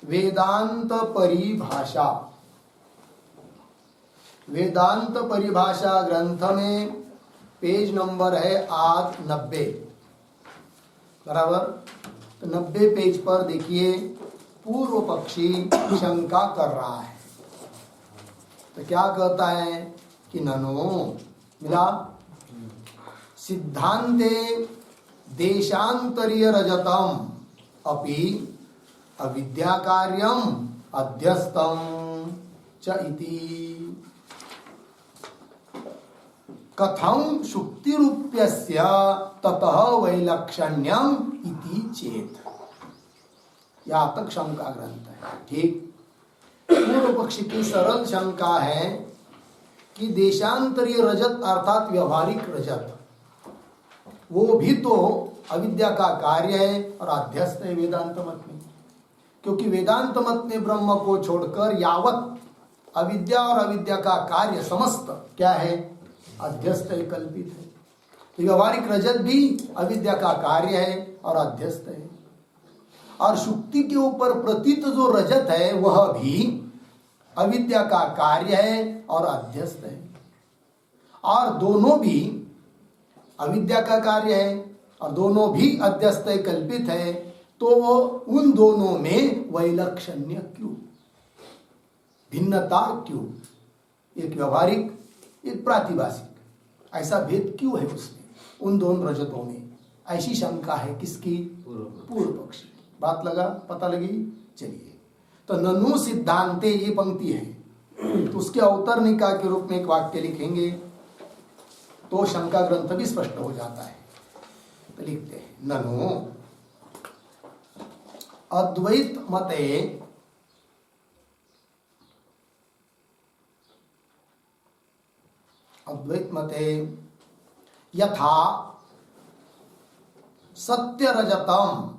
वेदांत परिभाषा, वेदांत परिभाषा ग्रंथ में पेज नंबर है आज 90, बराबर। तो 90 पेज पर देखिए पूर्व पक्षी शंका कर रहा है। तो क्या कहता है कि ननो मिला सिद्धांते देशांतरीय रजतम अपि अविद्या कार्यम अध्यस्तम च इति कथम शुक्तिरूप्यस्य ततः वैलक्षण्यम इति चेत। यहाँ तक शंका ग्रंथ है, ठीक। पूर्व पक्षी की सरल शंका है कि देशांतरीय रजत अर्थात व्यवहारिक रजत वो भी तो अविद्या का कार्य है और अध्यस्त है वेदांत मत में, क्योंकि वेदांत मत में ब्रह्म को छोड़कर यावत अविद्या और अविद्या का कार्य समस्त क्या है, अध्यस्त है, कल्पित है। तो व्यवहारिक रजत भी अविद्या का कार्य है और अध्यस्त है, और शुक्ति के ऊपर प्रतीत जो रजत है वह भी अविद्या का कार्य है और अध्यस्त है, और दोनों भी अविद्या का कार्य है और दोनों भी अध्यस्त है, कल्पित है। तो उन दोनों में वैलक्षण्य क्यों, भिन्नता क्यों, एक व्यवहारिक एक प्रातिभाषिक, ऐसा भेद क्यों है उसमें, उन दोनों रजतों में? ऐसी शंका है किसकी? पूर्व पक्षी। बात लगा, पता लगी? चलिए, तो ननु सिद्धांते ये पंक्ति है, तो उसके अवतरणिका के रूप में एक वाक्य लिखेंगे तो शंका ग्रंथ भी स्पष्ट हो जाता है। तो लिखते हैं ननु अद्वैत मते यथा सत्य रजतम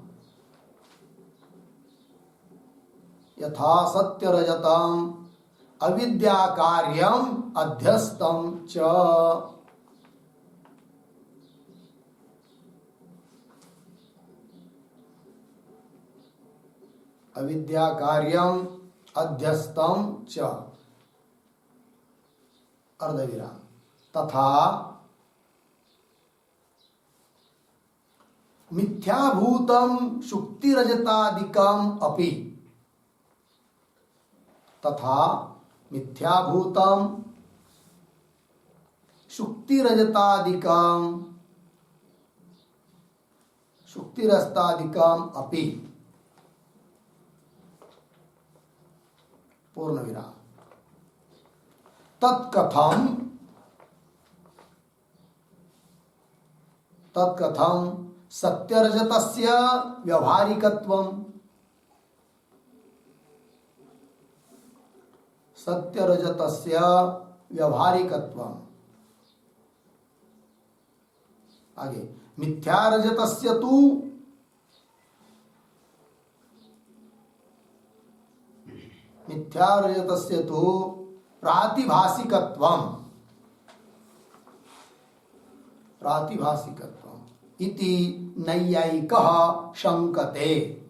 अविद्या कार्यम अध्यस्तम च। अविद्या कार्यम अध्यस्तम च अर्धविराम तथा मिथ्याभूतम शुक्तिरजतादिकम अपि, तथा मिथ्याभूतम शुक्तिरजतादिकम शुक्तिरस्तादिकम अपि पूर्ण विराम तत्कथम सत्यरजतस्य व्यवहारिकत्वम, सत्यरजतस्य व्यवहारिकत्वम। आगे मिथ्यारजतस्य तु मिथ्यारजतस्य तु प्रातिभासिकत्वम, प्रातिभासिकत्वम इति नैयायिकः शंकते।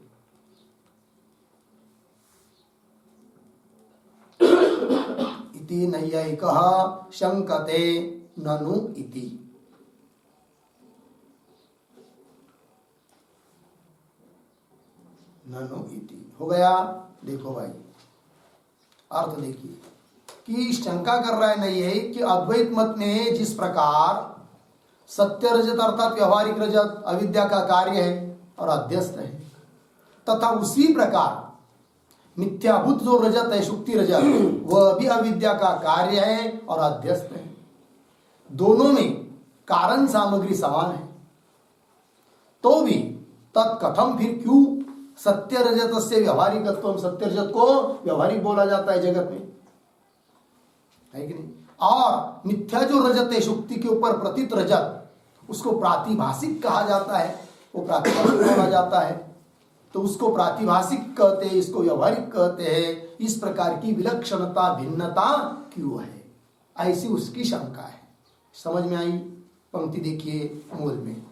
इति नैयायिकः शंकते ननु इति। ननु इति हो गया। देखो भाई अर्थ देखिए कि शंका कर रहा है नहीं है कि अद्वैत मत में जिस प्रकार सत्य रजत अर्थात व्यवहारिक रजत अविद्या का कार्य है और अध्यस्त है, तथा उसी प्रकार मिथ्याभूत जो रजत है शुक्ति रजत वह भी अविद्या का कार्य है और अध्यस्त है। दोनों में कारण सामग्री समान है, तो भी तत्कथम फिर क्यों सत्य रजत से व्यवहारिकत्व, सत्य रजत को व्यवहारिक बोला जाता है जगत में, है कि नहीं? और मिथ्या जो रजत है शुक्ति के ऊपर प्रतीत रजत उसको प्रातिभाषिक कहा जाता है, वो प्रातिभाषिक बोला जाता है, तो उसको प्रातिभाषिक कहते हैं, इसको व्यवहारिक कहते हैं। इस प्रकार की विलक्षणता भिन्नता क्यों है, ऐसी उसकी शंका है। समझ में आई? पंक्ति देखिए मूल में,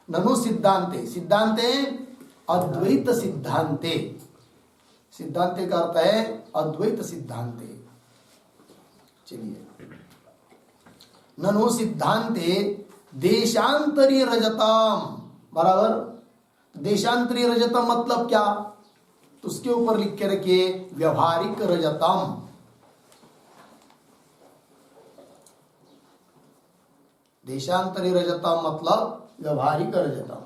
ननु सिद्धांते, सिद्धांते अद्वैत सिद्धांते, सिद्धांते का अर्थ है अद्वैत सिद्धांते। चलिए, ननु सिद्धांते देशांतरी रजतम, बराबर। देशांतरी रजतम मतलब क्या, तो उसके ऊपर लिख के रखिए व्यवहारिक रजतम। देशांतरी रजतम मतलब व्यवहारिक रजतम,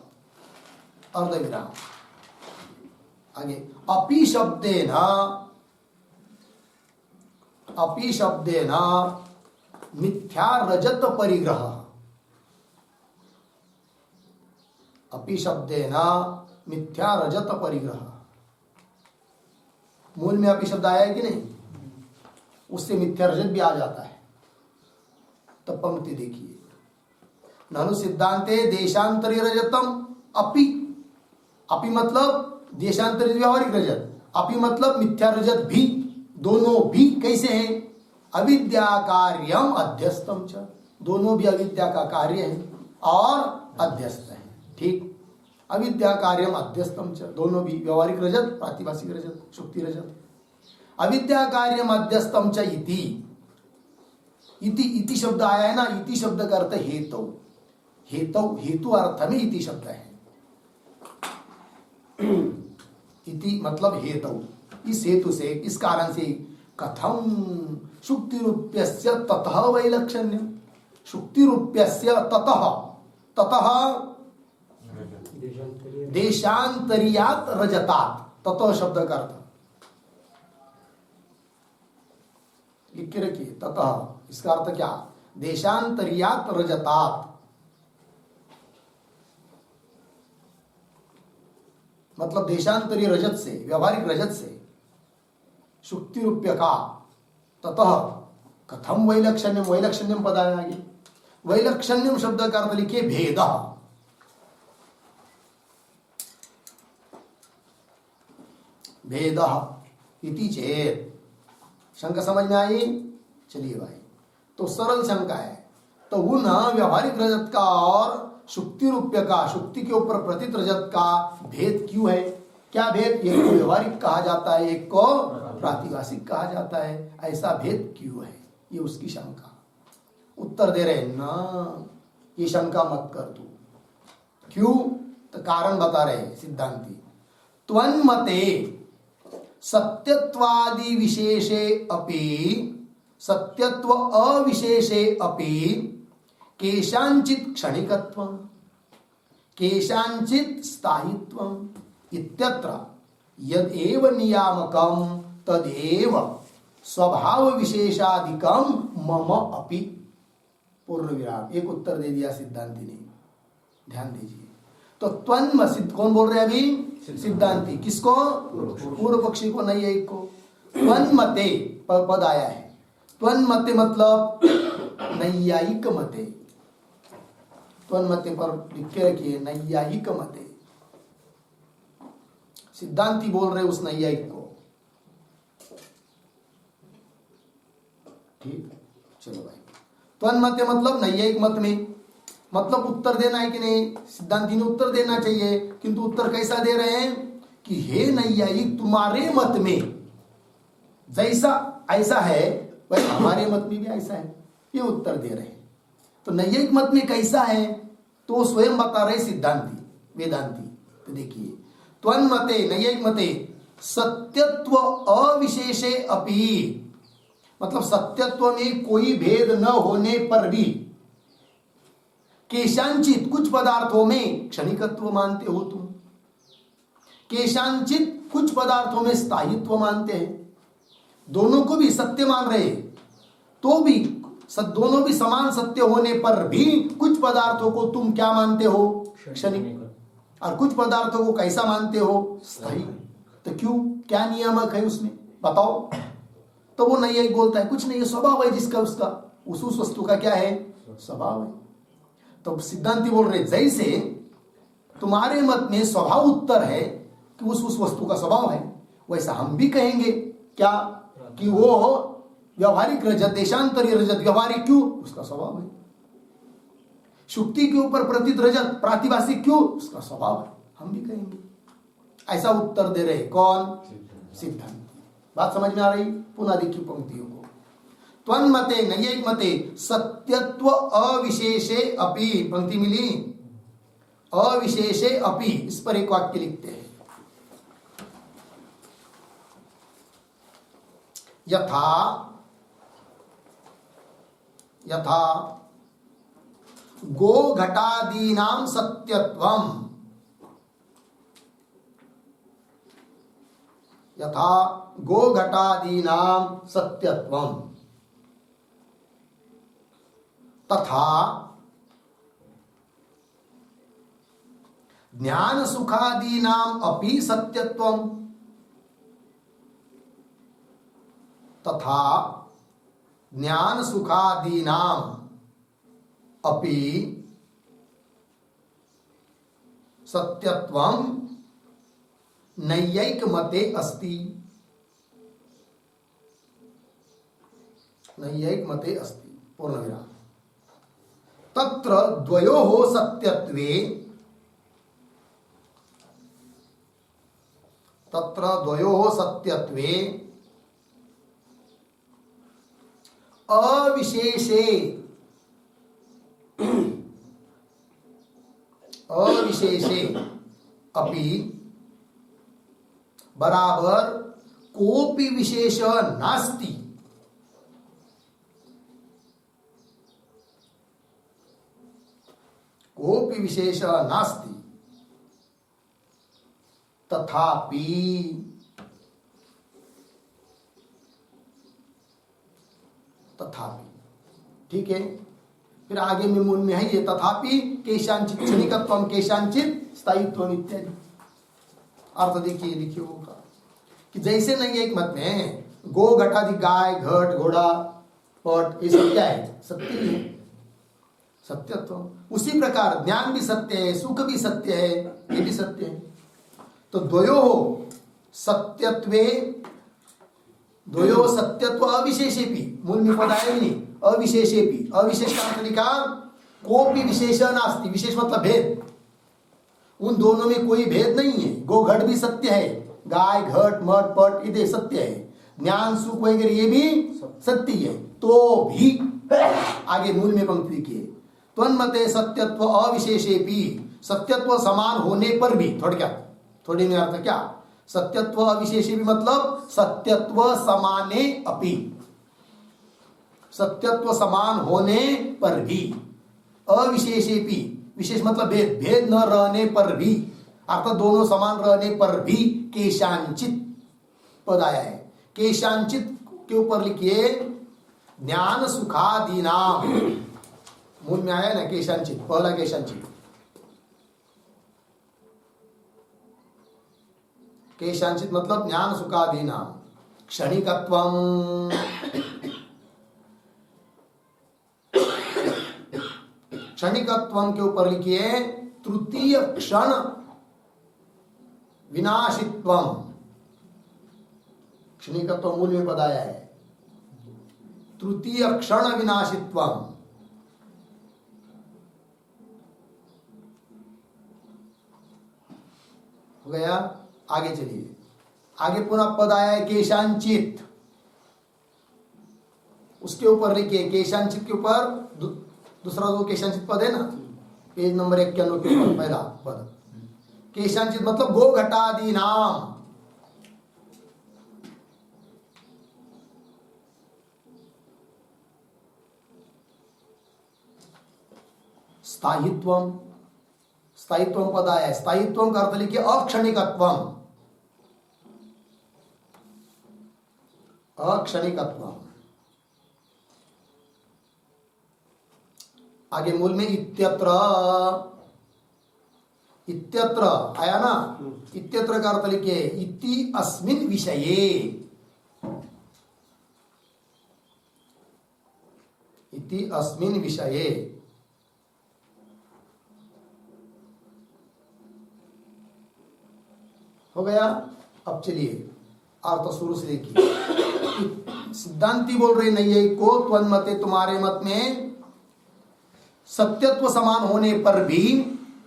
अर्धविराम। आगे, अपि शब्देन मिथ्या रजत परिग्रह। अपि शब्देन मिथ्या रजत परिग्रह, मूल में अपि शब्द आया है कि नहीं, उससे मिथ्या रजत भी आ जाता है। तो पंक्ति देखिए, ननु सिद्धांते देशांतरी रजतम अपि। अपि मतलब देशांतरित व्यवहारिक रजत, अपि मतलब मिथ्या रजत भी, दोनों भी कैसे हैं, अविद्या कार्यम अध्यस्तम च, दोनों भी अविद्या का कार्य है और अध्यस्त है। ठीक, अविद्या कार्यम अध्यस्तम च, दोनों भी व्यवहारिक रजत, प्रातिभाषिक रजत, शुक्ति रजत। अविद्या कार्यम अध्यस्तम च इति, इति शब्द आया है ना, इति शब्द का अर्थ हेतु, हेतु अर्थ में इति शब्द है। इति मतलब हेतु, इस हेतु से, इस कारण से, कथम शुक्ति रूप्यस्य ततः वैलक्षण्यम, शुक्ति रूप्यस्य ततः, ततः देशांतरियात रजतात, ततः शब्द का अर्थ लिख के रखिए, ततः, इसका अर्थ क्या, देशांतरियात रजतात, मतलब देशांतरी रजत से, व्यवहारिक रजत से, शुक्ति रूप्य का, ततः कथम वैलक्षण्यम, वैलक्षण्यम पद आया आगे। वैलक्षण्यम शब्द का अर्थ लिखिए भेद, भेद इति चेत। शंका समझ में आई? चलिए भाई, तो सरल शंका है, तो वो ना व्यवहारिक रजत का और शुक्ति रूप्य का, शुक्ति के ऊपर प्रतीत रजत का भेद क्यों है? क्या भेद? एक को व्यवहारिक कहा जाता है, एक को प्रातिभाषिक कहा जाता है, ऐसा भेद क्यों है? ये उसकी शंका। उत्तर दे रहे ना, ये शंका मत कर तू। क्यों? तो कारण बता रहे सिद्धांती। त्वन्मते सत्यत्वादि विशेषे अपि, सत्यत्व अविशेषे अपि केशांचित क्षणिकत्वं केशांचित स्थायित्वं इत्यत्र यदेव नियामकं तदेव स्वभाव विशेषाधिकम मम अपि। पूर्ण विराम। एक उत्तर दे दिया सिद्धांती ने, ध्यान दीजिए। तो त्वन्म सिद्ध कौन बोल रहे हैं अभी? सिद्धांती। किसको? पूर्व पक्षी को, नहीं एक को। त्वन्मते पद आया है, त्वन्मते मतलब नैयायिक मते, त्वन्मते पर लिख के रखिए नैयायिक मते। सिद्धांती बोल रहे उस नैयायिक को। ठीक, चलो भाई। त्वन्मते मतलब नैयायिक मत में, मतलब उत्तर देना है कि नहीं? सिद्धांती ने उत्तर देना चाहिए, किंतु उत्तर कैसा दे रहे हैं कि हे नैयायिक, तुम्हारे मत में जैसा ऐसा है वैसे हमारे मत में भी ऐसा है, ये उत्तर दे रहे हैं। तो नैयायिक मत में कैसा है तो स्वयं बता रहे सिद्धांती, वेदांती। तो देखिए, त्वन्मते नैयायिक मते सत्यत्व अविशेषे अपि, मतलब सत्यत्व में कोई भेद न होने पर भी केशांचित कुछ पदार्थों में क्षणिकत्व मानते हो तुम, केशांचित कुछ पदार्थों में स्थायित्व मानते हैं। दोनों को भी सत्य मान रहे, तो भी दोनों भी समान सत्य होने पर भी कुछ पदार्थों को तुम क्या मानते हो? क्षणिक, और कुछ पदार्थों को कैसा मानते हो? स्थायी। तो क्यों, क्या नियामक है उसमें बताओ? तो वो नहीं बोलता है कुछ नहीं, ये स्वभाव है जिसका, उसका उस वस्तु का क्या है? स्वभाव है। तो सिद्धांती बोल रहे जैसे तुम्हारे मत में स्वभाव उत्तर है कि उस वस्तु का स्वभाव है, वैसा हम भी कहेंगे क्या कि वो व्यवहारिक रजत, देशांतरी रजत व्यवहारिक क्यों? उसका स्वभाव है। शुक्ति के ऊपर प्रतीत रजत प्रातिभाषिक क्यों? उसका स्वभाव है, हम भी कहेंगे। ऐसा उत्तर दे रहे कौन? सिद्धांति। बात समझ में आ रही? पुनः देखिए पंक्तियों को। त्वन्मते नैयिक मते सत्यत्व अविशेषे अपि, पंक्ति मिली, अविशेषे अपि, इस पर एक वाक्य लिखते हैं। यथा यथा गो घटादीनां सत्यत्वम्, यथा गो घटादीनां सत्यत्वम् तथा ज्ञान सुखादीनां अपि सत्यत्वम्, तथा ज्ञान सुखादीनां अपि सत्यत्वम् नैयैक मते अस्ति, नैयैक मते अस्ति, पूर्णविराम। तत्र द्वयोः सत्यत्वे, तत्र द्वयोः सत्यत्वे अविशेषे, अविशेषे अपि बराबर कोपि विशेष नास्ति, कोपि विशेष नास्ति। तथापि, तथापि, ठीक है। फिर आगे में मूल में है ये तथापि केशांचित क्षणिकत्वम केशांचित स्थायित्वम इत्यादि। अर्थ देखिए, लिखिए होगा कि जैसे नहीं एक मत में गो घटादि गाय घट घोड़ा पट ये सब क्या है? सत्य ही है, सत्यत्व। उसी प्रकार ज्ञान भी सत्य है, सुख भी सत्य है, ये भी सत्य है। तो द्वयो सत्यत्वे, द्वयो सत्यत्व अविशेषेपि, मूल में पद आया नहीं, अविशेषेपि, अविशेष का अर्थ लिखा कोपि विशेष नास्ति, विशेष मतलब भेद, उन दोनों में कोई भेद नहीं है। गो घट भी सत्य है, गाय घट मठ पट ये सत्य है, ज्ञान सुख वगैरह ये भी सत्य है। तो भी आगे मूल में पंक्ति की त्वन्मते सत्यत्व अविशेषेपि, सत्यत्व समान होने पर भी, थोड़ी में अर्थ क्या? सत्यत्व अविशेषे भी मतलब सत्यत्व समाने अपि, सत्यत्व समान होने पर भी, अविशेषे भी, विशेष मतलब भेद, भेद न रहने पर भी, अर्थात दोनों समान रहने पर भी केशांचित पद आया है। केशांचित के ऊपर लिखिए ज्ञान सुखादीनाम, मूल में आया ना केशांचित, पहला केशांचित। केशांचित मतलब ज्ञान सुखादीनाम क्षणिकत्वम, क्षणिकत्वम के ऊपर लिखिए तृतीय क्षण विनाशित्वम, क्षणिकत्व मूल में बताया है, तृतीय क्षण विनाशित्वम। हो गया? आगे चलिए, आगे पुनः पद आया है केशांचित, उसके ऊपर लिखिए केशांचित के ऊपर दूसरा जो केशांचित पद है ना, पेज नंबर 91 के ऊपर पहला पद केशांचित मतलब गो घटादि नाम, स्थायित्वम, स्थायित्वम पद आया है, स्थायित्वम का अर्थ लिखिए अक्षणिकत्वम, अक्षणिकत्वम। आगे मूल में इत्यत्र, इत्यत्र आया ना, इत्यत्र का अर्थ लिखिए इति अस्मिन् विषये, इति अस्मिन् विषये। हो गया? अब चलिए अर्थ शुरू से देखिए। सिद्धांती बोल रहे नहीं को त्वन्मते, तुम्हारे मत में सत्यत्व समान होने पर भी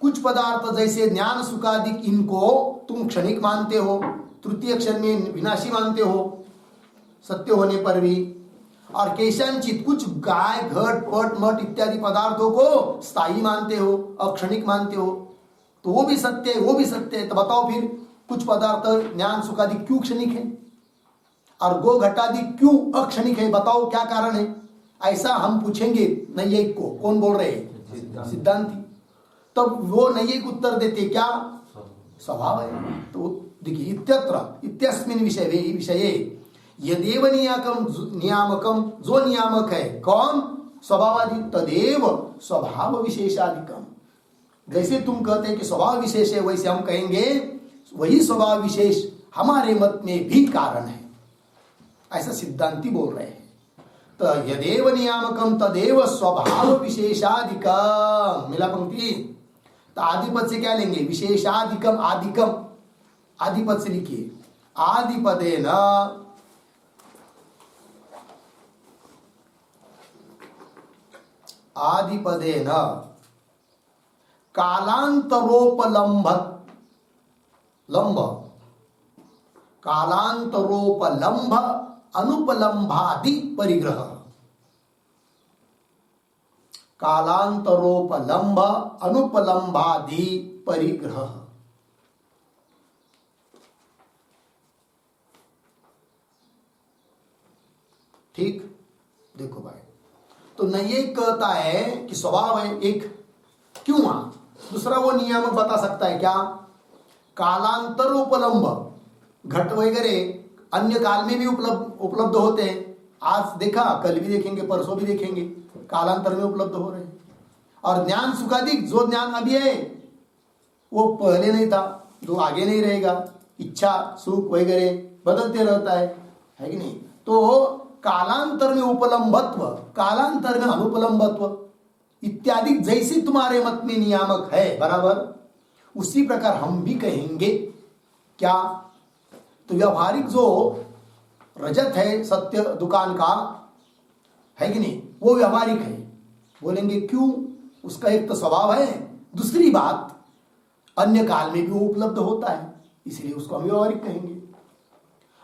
कुछ पदार्थ जैसे ज्ञान सुखादि इनको तुम क्षणिक मानते हो, तृतीय क्षण में विनाशी मानते हो सत्य होने पर भी, और केशांचित कुछ गाय घट पट मठ इत्यादि पदार्थों को स्थायी मानते हो, अक्षणिक मानते हो, तो वो भी सत्य है, वो भी सत्य है। तो बताओ फिर कुछ पदार्थ ज्ञान सुख आदि क्यों क्षणिक है और गो घटादि क्यों अक्षणिक है? बताओ क्या कारण है? ऐसा हम पूछेंगे नैयिक को। कौन बोल रहे हैं? सिद्धांती। तब वो नैयिक उत्तर देते क्या? स्वभाव है। तो देखिए इत्यत्र इत्यस्मिन् विषये यदेव नियामकम, जो नियामक है कौन? स्वभावादि, तदेव स्वभाव विशेषादिकम। जैसे तुम कहते हैं कि स्वभाव विशेष है, वैसे हम कहेंगे वही स्वभाव विशेष हमारे मत में भी कारण है, ऐसा सिद्धांती बोल रहे हैं। तो यदेव नियामकम तदेव स्वभाव विशेषादिकम, मिला पंक्ति। तो आदिपद से क्या लेंगे? विशेषादिकम, आदिकम आदिपद से लिखिए। आदिपदेन आदिपदेन कालांतरोपलंभत, लंब कालांतरोपलंभ अनुपलंभादि परिग्रह, कालांतरोपलंभ अनुपलंभादि परिग्रह। ठीक, देखो भाई, तो नैयिक कहता है कि स्वभाव है एक, क्यों? दूसरा वो नियामक बता सकता है क्या? कालांतर उपलंब, घट वगैरह अन्य काल में भी उपलब्ध होते हैं। आज देखा, कल भी देखेंगे, परसों भी देखेंगे, कालांतर में उपलब्ध हो रहे हैं। और ज्ञान सुखादिक, जो ज्ञान अभी है वो पहले नहीं था, जो आगे नहीं रहेगा। इच्छा सुख वगैरह बदलते रहता है कि नहीं? तो कालांतर में उपलंबत्व, कालांतर में अनुपलंबत्व इत्यादि जैसे तुम्हारे मत में नियामक है बराबर, उसी प्रकार हम भी कहेंगे क्या? तो व्यवहारिक जो रजत है सत्य दुकान का, है कि नहीं, वो व्यवहारिक है। बोलेंगे क्यों? उसका एक तो स्वभाव है, दूसरी बात अन्य काल में भी वो उपलब्ध होता है, इसलिए उसको हम व्यवहारिक कहेंगे।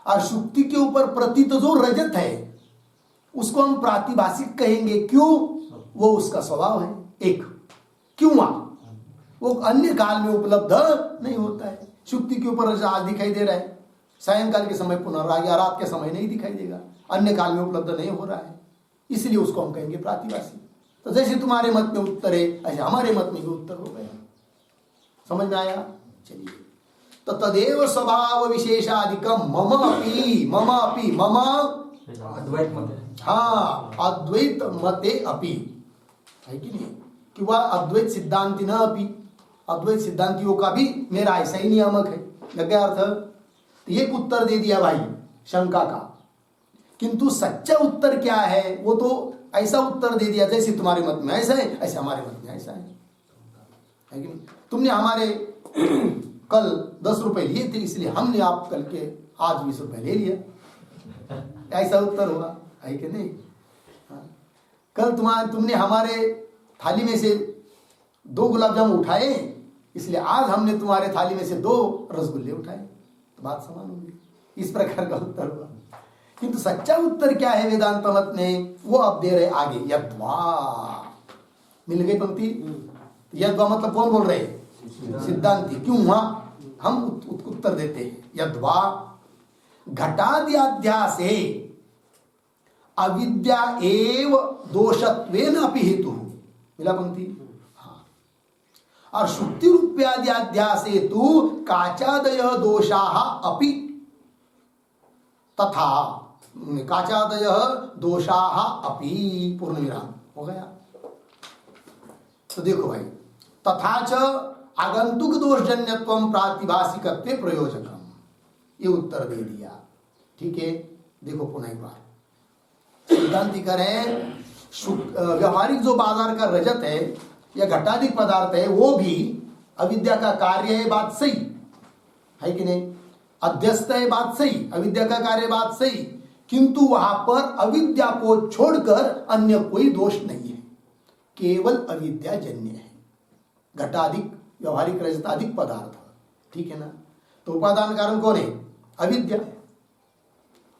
और शुक्ति के ऊपर प्रतीत जो रजत है उसको हम प्रातिभाषिक कहेंगे। क्यों? वो उसका स्वभाव है एक। क्यों? वो अन्य काल में उपलब्ध नहीं होता है। शुक्ति के ऊपर रजत आज दिखाई दे रहा है, सायंकाल के समय पुनर्राग या रात के समय नहीं दिखाई देगा, अन्य काल में उपलब्ध नहीं हो रहा है, इसलिए उसको हम कहेंगे प्रातिभाषिक। तो जैसे तुम्हारे मत में उत्तर है, ऐसे हमारे मत में भी उत्तर हो गया। समझ में आया? चलिए, तो तदेव स्वभाव विशेषादिकम मम अपि मम अद्वैत मत है। हाँ, अद्वैत मते अपि, है कि नहीं? कि वह अद्वैत सिद्धांति न अपि, अद्वैत सिद्धांतियों का भी मेरा ऐसा ही नियामक है। लग गया अर्थ? तो एक उत्तर दे दिया भाई शंका का, किंतु सच्चा उत्तर क्या है? वो तो ऐसा उत्तर दे दिया जैसे तुम्हारे मत में ऐसा है, ऐसे हमारे मत में ऐसा है कि नहीं? तुमने हमारे कल 10 रुपए लिए थे, इसलिए हमने आप कल के आज 20 रुपए ले लिया, ऐसा उत्तर होगा, है कि नहीं? हाँ। कल तुमने हमारे थाली में से 2 गुलाब जामुन उठाए, इसलिए आज हमने तुम्हारे थाली में से 2 रसगुल्ले उठाए, तो बात समान होगी। इस प्रकार का उत्तर होगा। किंतु सच्चा उत्तर क्या है वेदांत मत में, वो आप दे रहे आगे। यद्वा, मिल गई पंक्ति? यद्वा मतलब कौन बोल रहे? सिद्धांती। क्यों? वहां हम उत्तर देते हैं। यद्वा घटाद्याध्यासे अविद्या एव दोषत्वेन अपि हेतु, मिला पंक्ति? हाँ। और शुक्ति रूप्याद्याध्यासे तु काचादय दोषाः अपि तथा, काचादय दोषाः अपि, पूर्ण विराम हो गया। तो देखो भाई, तथा च आगंतुक दोषजन्यत्वं प्रातिभाषिकत्वे प्रयोजकम, ये उत्तर दे दिया। ठीक है, देखो पुनः एक बार सिद्धांति करें, व्यवहारिक जो बाजार का रजत है या घटाधिक पदार्थ है वो भी अविद्या का कार्य है, बात सही है कि नहीं? अध्यस्त है, बात सही, अविद्या का कार्य, बात सही, किंतु वहां पर अविद्या को छोड़कर अन्य कोई दोष नहीं है, केवल अविद्या जन्य है। घटाधिक व्यवहारिक रजताधिक पदार्थ, ठीक है ना? तो उपादान कारण कौन है? अविद्या,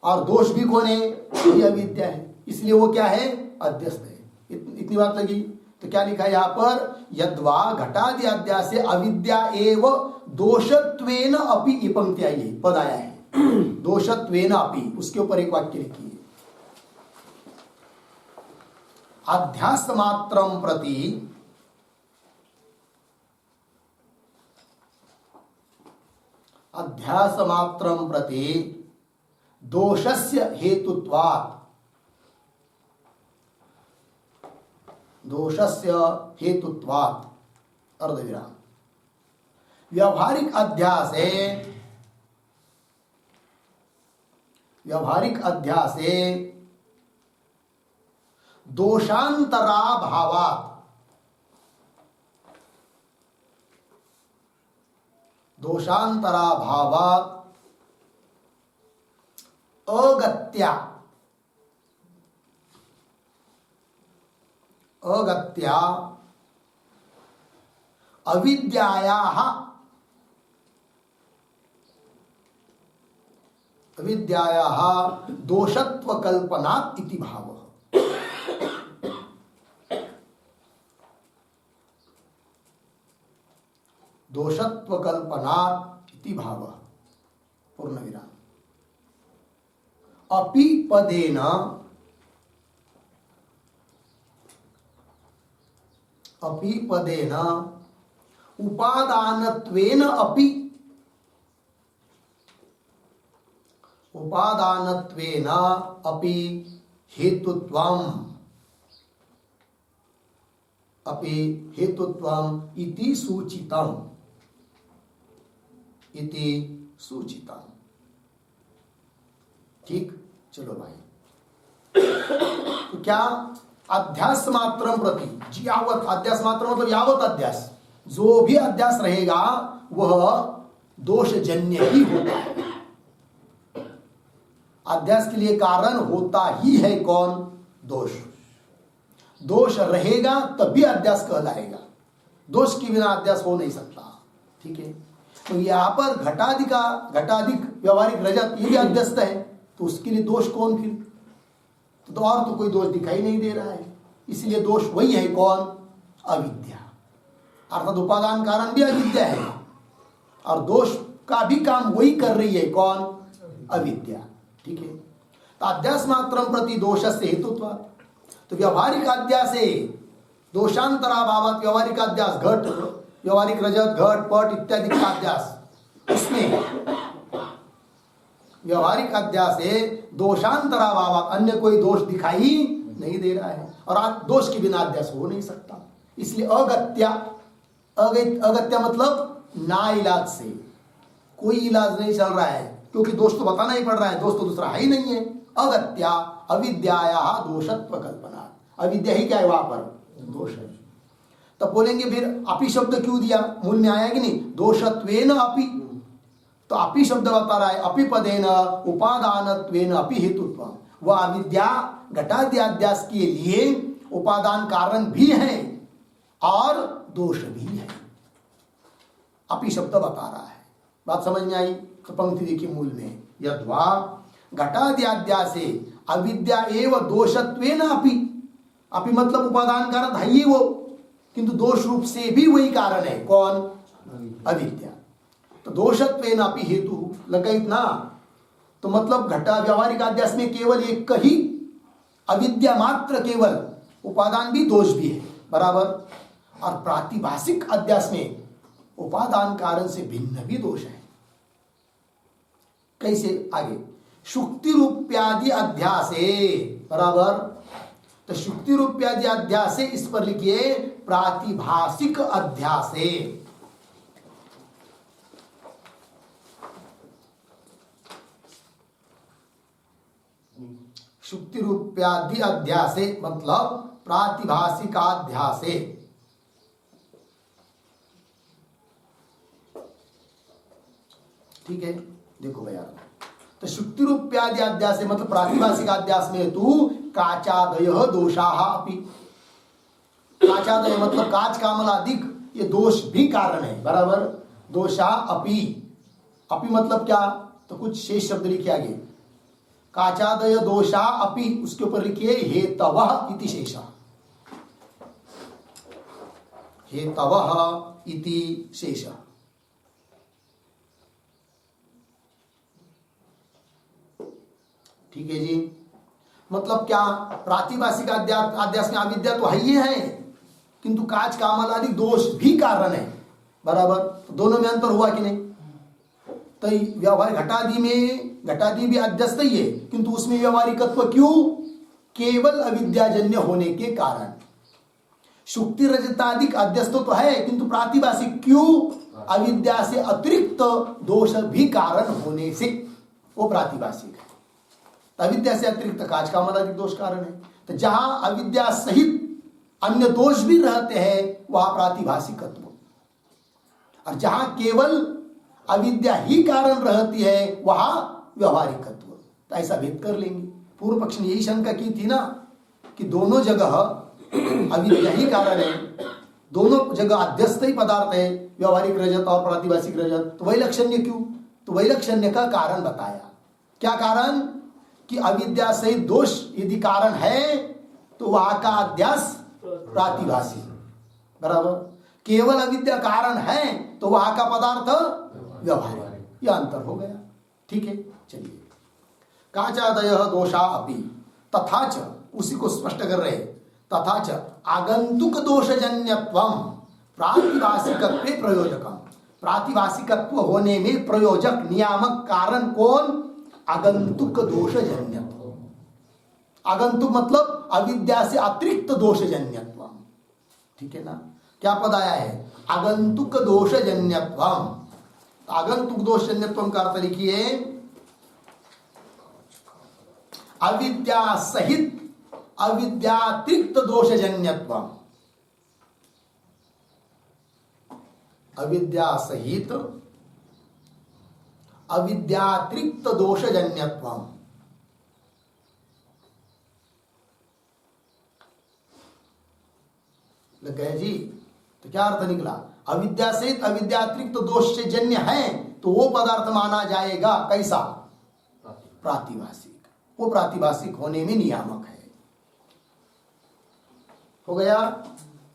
और दोष भी कौन है? यही अविद्या है, इसलिए वो क्या है? अध्यस्त है। इतनी बात लगी। तो क्या लिखा है यहाँ पर? यद्वा घटादि अध्यास से अविद्या एव दोषत्वेन अपि, ये पंक्ति आई है, पद आया है दोषत्वेन अपि, उसके ऊपर एक वाक्य लिखिए। अध्यास मात्रम प्रति अध्यास मात्रम प्रति दोषस्य हेतुत्वात्, दोषस्य हेतुत्वात् अर्धविराम। व्यावहारिक अध्यासे दोषांतराभावात्, दोषांतराभावात् अगत्या अविद्यायाः दोषत्व कल्पनात् इति भावः। दोषत्व कल्पनात् इति भावः पूर्ण विराम। अपि पदेन उपादानत्वेन अपि हेतुत्वम् इति सूचितम्। ठीक, चलो भाई। तो क्या? अध्यास मात्रम प्रति, यावत अध्यास मात्र मतलब यावत अध्यास, जो भी अध्यास रहेगा वह दोषजन्य ही होता है। अध्यास के लिए कारण होता ही है कौन? दोष। दोष रहेगा तभी अध्यास कहलाएगा, दोष के बिना अध्यास हो नहीं सकता। ठीक है, तो यहां पर घटाधिक व्यवहारिक रजत ये भी अध्यस्त है, तो उसके लिए दोष कौन फिर? तो और तो कोई दोष दिखाई नहीं दे रहा है, इसलिए दोष वही है कौन? अविद्या। अर्थात उपादान कारण भी अविद्या है, और दोष का भी काम वही कर रही है कौन? अविद्या। ठीक है, तो अध्यास मात्रम प्रति दोषस्य हेतुत्वात्, तो व्यवहारिक अध्यासे दोषांतराभावात्, व्यवहारिक अध्यास घट, व्यवहारिक रजत, घट, पट इत्यादि का अध्यास, उसमें व्यवहारिक अध्यास है दोषांतराभावात्, अन्य कोई दोष दिखाई नहीं दे रहा है, और दोष के बिना अध्यास हो नहीं सकता। इसलिए अगत्या मतलब ना इलाज से, कोई इलाज नहीं चल रहा है, क्योंकि दोष तो बताना ही पड़ रहा है, दोष तो दूसरा है ही नहीं है। अगत्या अविद्यायाः दोषत्व कल्पना, अविद्या ही क्या है वहां पर? दोष है। तब बोलेंगे फिर अपि शब्द क्यों दिया? मूल में आया कि नहीं? दोषत्वेन अपि, तो अपि शब्द बता रहा है अपि पदेन उपादानत्वेन अपि हेतुत्व, वह अविद्या घटादि अध्यास के लिए उपादान कारण भी है और दोष भी है। अपि शब्द बता रहा है, बात समझ में आई? तो पंक्ति देखिए मूल में, यद्वा घटादि अध्यासे अविद्या एव दोषत्वेन अपि, अपि मतलब उपादान कारण है ही वो, किंतु दोष रूप से भी वही कारण है कौन? अविद्या। तो दोषत्वेन अपि हेतु लगा इतना, तो मतलब घटा व्यवहारिक अध्यास में केवल एक ही अविद्या मात्र, केवल उपादान भी दोष भी है बराबर, और प्रातिभाषिक अध्यास में उपादान कारण से भिन्न भी दोष है। कैसे? आगे शुक्ति रूप्यादि अध्यासे बराबर, तो शुक्ति रूप्यादि अध्यासे, इस पर लिखिए प्रातिभाषिक अध्यासे। शुक्ति रूप्यादि अध्यासे मतलब प्रातिभाषिकाध्यासे। ठीक है, देखो भैया, तो शुक्ति रूप्यादि अध्यास मतलब प्रातिभाषिक अध्यास में तू काचादय दोषाः अपि, काचादय मतलब काच कामलादिक, ये दोष भी कारण है बराबर। दोषा अपि, अपि मतलब क्या? तो कुछ शेष शब्द लिखिए आगे। काचादय दोषा अपि, उसके ऊपर लिखिए हेतवः इति शेषः, हेतवः इति शेषः। ठीक है जी। मतलब क्या, प्रातिभाषिक अध्यास में अविद्या तो है ही है, किंतु काच कामल आदि दोष भी कारण है, बराबर। तो दोनों में अंतर हुआ कि नहीं? तो व्यवहार घटादि में, घटादि भी अध्यस्त ही है, किंतु उसमें व्यवहारिकत्व क्यों? केवल अविद्याजन्य होने के कारण। शुक्ति रजतादिक अध्यस्त तो है, किंतु प्रातिभाषिक क्यों? अविद्या से अतिरिक्त दोष भी कारण होने से वो प्रातिभाषिक है। अविद्या से अतिरिक्त काच कामल आदि दोष कारण है। तो जहां अविद्या सहित अन्य दोष भी रहते हैं वहां प्रातिभाषिकत्व, और जहां केवल अविद्या ही कारण रहती है वहां व्यवहारिकत्व। तो ऐसा भेद कर लेंगे। पूर्व पक्ष ने यही शंका की थी ना कि दोनों जगह अविद्या ही कारण है, दोनों जगह अध्यस्त ही पदार्थ है, व्यवहारिक रजत और प्रातिभाषिक रजत। तो वैलक्षण्य क्यों? तो वैलक्षण्य का कारण बताया। क्या कारण? कि अविद्या सहित दोष यदि कारण है तो वहां का अध्यास प्रातिभाषिक, बराबर। केवल अविद्या कारण है तो वहां का पदार्थ व्यवहारिक। यह अंतर हो गया। ठीक है, चलिए। काचादय दोषा अपि तथा च, उसी को स्पष्ट कर रहे, तथा च आगंतुक दोषजन्यत्वम प्रातिभाषिकत्वे प्रयोजकम। प्रातिभाषिकत्व होने में प्रयोजक नियामक कारण कौन? आगंतुक दोषजन्यत्व। आगंतुक मतलब अविद्या से अतिरिक्त दोषजन्यत्व। ठीक है ना? क्या पद आया है? आगंतुक दोषजन्यत्व। आगंतुक दोषजन्यत्व का अर्थ लिखिए अविद्या सहित अविद्यातिरिक्त दोषजन्यत्व। अविद्या सहित अविद्यातिरिक्त दोषजन्यत्व। लग गए जी? तो क्या अर्थ निकला? अविद्या सहित अविद्यातिरिक्त दोष से जन्य है तो वो पदार्थ माना जाएगा कैसा? प्रातिभाषिक। वो प्रातिभाषिक होने में नियामक है। हो गया?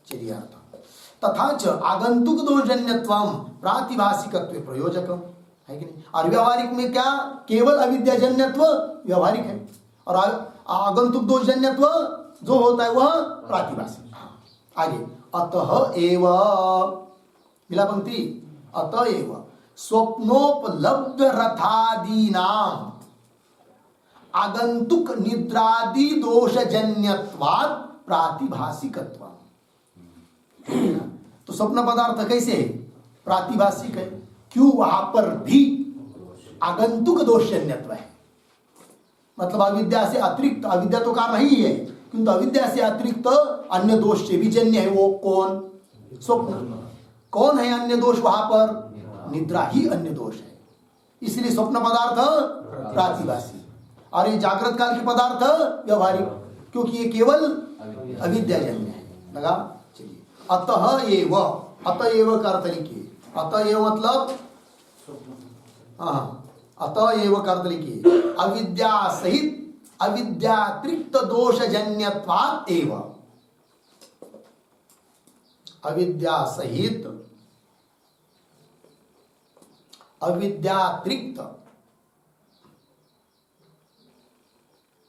चलिए अर्थ। तथा च आगंतुक दोषजन्यत्वम प्रातिभाषिकत्व प्रयोजकम, है कि नहीं? और व्यवहारिक में क्या? केवल अविद्याजन्यत्व व्यवहारिक है, और आगंतुक दोषजन्यत्व जो होता है वह प्रातिभाषिक। आगे, अतः एव, मिला पंक्ति, अतएव स्वप्नोपलब्ध रथादीनाम आगंतुक निद्रादि दोषजन्यत्वात् प्रातिभाषिकत्व। तो स्वप्न पदार्थ कैसे है? प्रातिभाषिक है। क्यों? वहां पर भी आगंतुक दोषजन्यत्व है। मतलब अविद्या से अतिरिक्त, अविद्या तो कारण ही है, किंतु अविद्या से अतिरिक्त अन्य दोष से भी जन्य है। वो कौन? स्वप्न। कौन है अन्य दोष वहां पर? निद्रा ही अन्य दोष है। इसलिए स्वप्न पदार्थ प्रातिभाषिक, और ये जागृत काल के पदार्थ व्यवहारिक, क्योंकि ये केवल अविद्याजन्य है। लगा? चलिए। अतः एव, अतएव का अर्थ लिखिए। अतएव मतलब, हाँ, अतएव का अर्थ लिखिए अविद्या सहित अविद्यातिरिक्त दोषजन्यत्वात् एव। अविद्या सहित अविद्यातिरिक्त,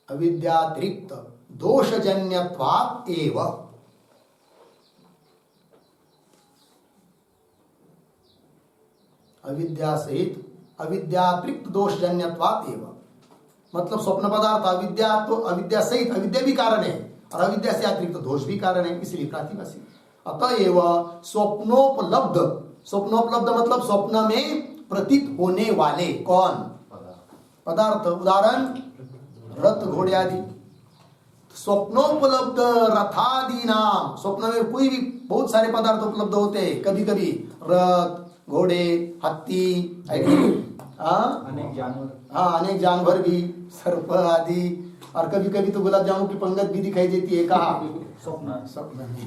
अविद्यातिरिक्त दोषजन्यत्वात् एव। अविद्या सहित अविद्यातिरिक्त दोषजन्यत्वात् एव, मतलब स्वप्न पदार्थ अविद्या, तो अविद्या सहित, अविद्या भी कारण है और अविद्या से अतिरिक्त दोष भी कारण है, इसलिए प्रातिभाषिक। अतएव स्वप्नोपलब्ध, स्वप्नोपलब्ध मतलब स्वप्न में प्रतीत होने वाले कौन? पदार्थ। उदाहरण रथ, घोड़े आदि। स्वप्नोपलब्ध रथादि नाम, स्वप्न में कोई भी बहुत सारे पदार्थ उपलब्ध होते हैं। कभी कभी रथ, घोड़े, हाथी, अनेक जानवर, हाँ, अनेक जानवर भी, सर्प आदि, और कभी कभी तो गुलाब जामुन की पंगत भी दिखाई देती है। कहा? स्वप्न में।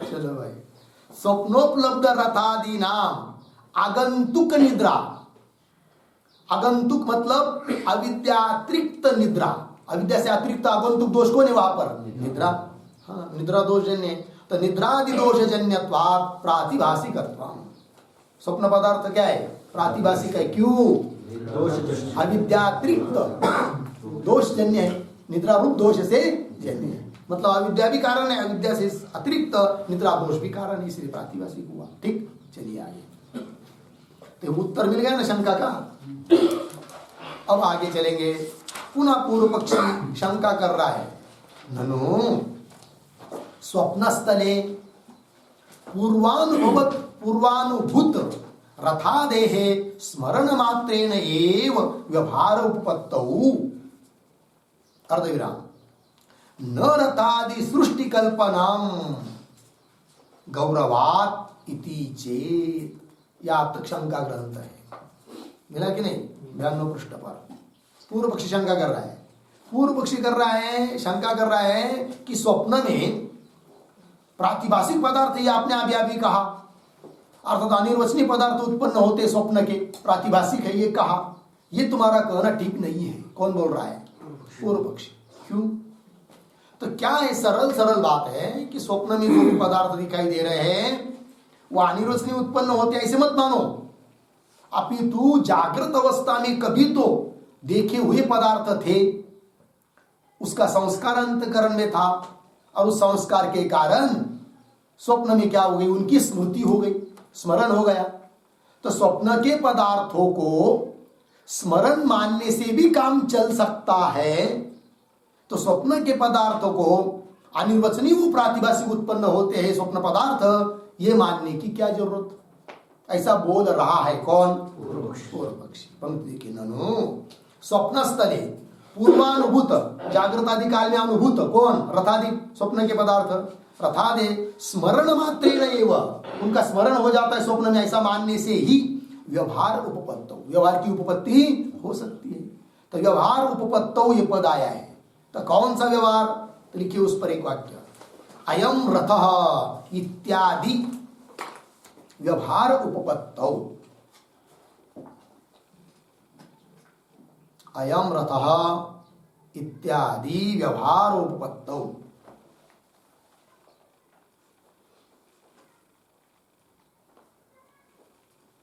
चलो भाई। स्वप्नोपलब्ध रथादि नाम आगंतुक निद्रा, आगंतुक मतलब अविद्यातिरिक्त निद्रा, अविद्या से अतिरिक्त आगंतुक दोष कौन है वहां पर? निद्रा। हाँ, निद्रा दोषजन्य है। तो निद्रादि दोषजन्यत्वात् प्रातिभासिकत्वम्। स्वप्न पदार्थ क्या है? प्रातिभासिक है। क्यों? अविद्यातिरिक्त दोषजन्य है, निद्रा रूप दोष से जन्य है। मतलब अविद्या भी कारण है, अविद्या से अतिरिक्त निद्रा दोष भी कारण है, इसलिए प्रातिभासिक हुआ। ठीक, चलिए आगे। तो उत्तर मिल गया ना शंका का। अब आगे चलेंगे। पुनः पूर्व पक्षी शंका कर रहा है, ननु स्वप्नस्थले पूर्वानुभूत रथादेहे स्मरण मात्रेण एव व्यवहार उपपत्तौ अर्धविराम न रथादि सृष्टि कल्पनाम गौरवात इति चेत। या तक शंका ग्रंथ है, मिला कि नहीं? 92 पृष्ठ पर पूर्व पक्षी शंका कर रहा है। पूर्व पक्षी कर रहा है, शंका कर रहा है कि स्वप्न में प्रातिभासिक पदार्थ, ये आपने अभी कहा, अर्थात अनिर्वचनीय पदार्थ उत्पन्न होते स्वप्न के, प्रातिभासिक है ये कहा। ये तुम्हारा कहना ठीक नहीं है। कौन बोल रहा है? पूर्व पक्षी। क्यों? तो क्या है? सरल बात है कि स्वप्न में जो भी पदार्थ दिखाई दे रहे हैं वो अनिर्वचनीय उत्पन्न होते, ऐसे मत मानो। अपितु जागृत अवस्था में कभी तो देखे हुए पदार्थ थे, उसका संस्कार अंतकरण में था, और उस संस्कार के कारण स्वप्न में क्या हो गई? उनकी स्मृति हो गई, स्मरण हो गया। तो स्वप्न के पदार्थों को स्मरण मानने से भी काम चल सकता है। तो स्वप्न के पदार्थों को अनिर्वचनीय वो प्रातिभासिक उत्पन्न होते हैं स्वप्न पदार्थ, ये मानने की क्या जरूरत? ऐसा बोल रहा है कौन? पूर्व पक्षी। पंक्ति देखिए, ननु स्वप्नस्थले पूर्वानुभूत, जागृत आदि काल में अनुभूत कौन? रथादि स्वप्न के पदार्थ। रथादे स्मरण मात्रेण एव, उनका स्मरण हो जाता है स्वप्न में, ऐसा मानने से ही व्यवहार उपपत्तौ, व्यवहार की उपपत्ति हो सकती है। तो व्यवहार उपपत्तौ ये पद आया है। तो कौन सा व्यवहार? तो लिखिए उस पर एक वाक्य, अयम रथः इत्यादि व्यवहार उपपत्तौ। अयम रथः इत्यादि व्यवहार उपपत्तौ।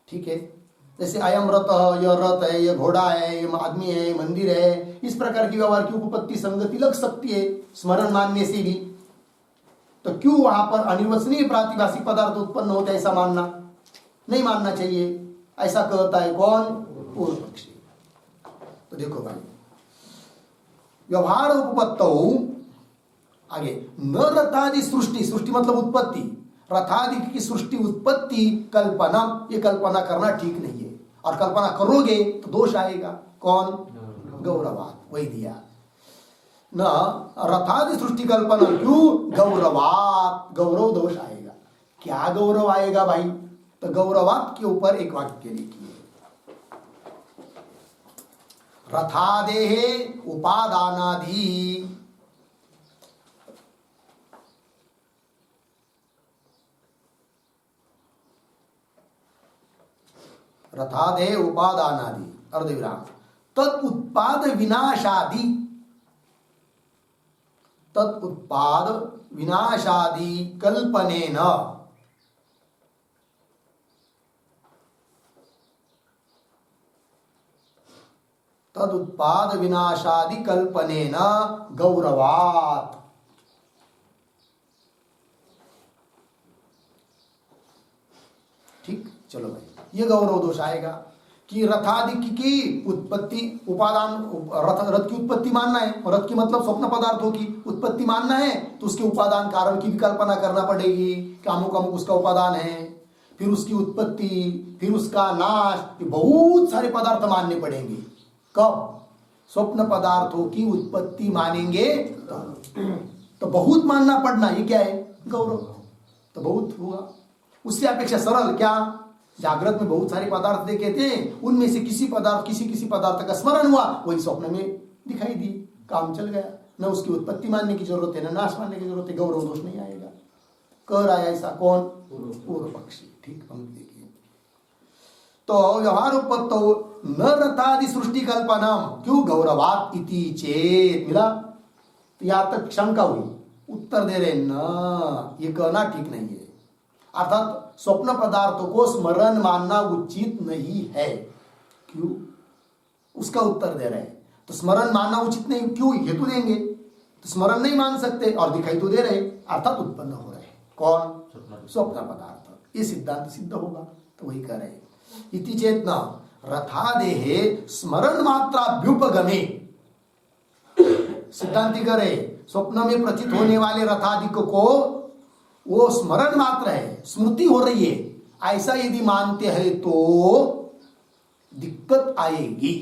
ठीक है, जैसे अयम रथ, यह रथ है, यह घोड़ा है, यह आदमी है, यह मंदिर है, इस प्रकार की व्यवहार की उपपत्ति संगति लग सकती है स्मरण मानने से भी। तो क्यों वहां पर अनिर्वचनीय प्रातिभासिक पदार्थ उत्पन्न होता है ऐसा मानना नहीं मानना चाहिए? ऐसा कहता है कौन? पूर्व पक्षी। तो देखो भाई, व्यवहार उपपत्तौ आगे, न रथादि सृष्टि, सृष्टि मतलब उत्पत्ति, रथादि की सृष्टि उत्पत्ति कल्पना, ये कल्पना करना ठीक नहीं है, और कल्पना करोगे तो दोष आएगा। कौन? गौरवात, वही दिया न रथादि सृष्टि कल्पना, क्यों? गौरवात, गौरव दोष आएगा। क्या गौरव आएगा भाई? तो गौरवात के ऊपर एक वाक्य लिखिए, रथादेहे उपादानादि रथादेह उपादानादि अर्धविराम तत्उत्पाद विनाशादि, तत्उत्पाद विनाशादि कल्पनेन तदुत्पाद विनाशादि कल्पनेन गौरवात्। ठीक, चलो भाई, ये गौरव दोष आएगा कि रथादि की उत्पत्ति उपादान, रथ की उत्पत्ति मानना है, और रथ की मतलब स्वप्न पदार्थों की उत्पत्ति मानना है, तो उसके उपादान कारण की भी कल्पना करना पड़ेगी कि अमुक अमुक उसका उपादान है, फिर उसकी उत्पत्ति, फिर उसका नाश, ये बहुत सारे पदार्थ मानने पड़ेंगे। कब? स्वप्न पदार्थों की उत्पत्ति मानेंगे तो बहुत मानना पड़ना, ये क्या है? गौरव। तो बहुत हुआ। उससे अपेक्षा सरल क्या? जागृत में बहुत सारे पदार्थ देखे थे, उनमें से किसी पदार्थ का स्मरण हुआ, वही स्वप्न में दिखाई दी, काम चल गया। न उसकी उत्पत्ति मानने की जरूरत है, न नाश मानने की जरूरत है, गौरव दोष नहीं आएगा। कह रहा है ऐसा कौन? पूर्व पक्षी। ठीक, हम देखिए, तो व्यवहार उपत्तो न रथादि सृष्टि कल्पनम क्यों गौरवात इति चेत मिला। तो यहां तक शंका हुई, उत्तर दे रहे न, ये कहना ठीक नहीं है। अर्थात स्वप्न पदार्थों को स्मरण मानना उचित नहीं है। क्यों? उसका उत्तर दे रहे हैं। तो स्मरण मानना उचित नहीं क्यों, हेतु देंगे। तो स्मरण नहीं मान सकते और दिखाई तो दे रहे, अर्थात उत्पन्न हो रहे। कौन? स्वप्न पदार्थ। ये सिद्धांत सिद्ध होगा। तो वही कह रहे इति चेतना रथादेहे स्मरण मात्राभ्युपगमे। सिद्धांति करे स्वप्न में प्रतीत होने वाले रथादिक को वो स्मरण मात्र है, स्मृति हो रही है। ऐसा यदि मानते हैं तो दिक्कत आएगी।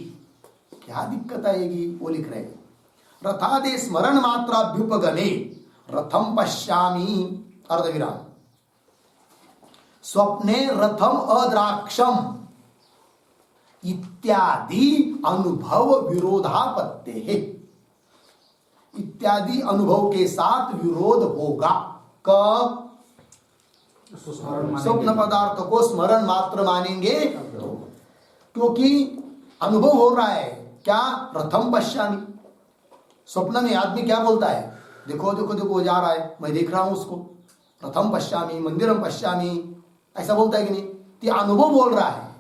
क्या दिक्कत आएगी वो लिख रहे हैं। रथादे स्मरण मात्राभ्युपगमे रथम पश्यामि अर्धविराम स्वप्ने रथम अद्राक्षम इत्यादि अनुभव विरोधापत्ते है। इत्यादि अनुभव के साथ विरोध होगा। कब? स्वप्न पदार्थ को स्मरण मात्र मानेंगे तो। क्योंकि अनुभव हो रहा है क्या? रथम पश्यामि। स्वप्न में आदमी क्या बोलता है? देखो देखो देखो वो जा रहा है, मैं देख रहा हूं उसको। रथम पश्यामि, मंदिरम पश्यामि, ऐसा बोलता है कि नहीं? तो अनुभव बोल रहा है।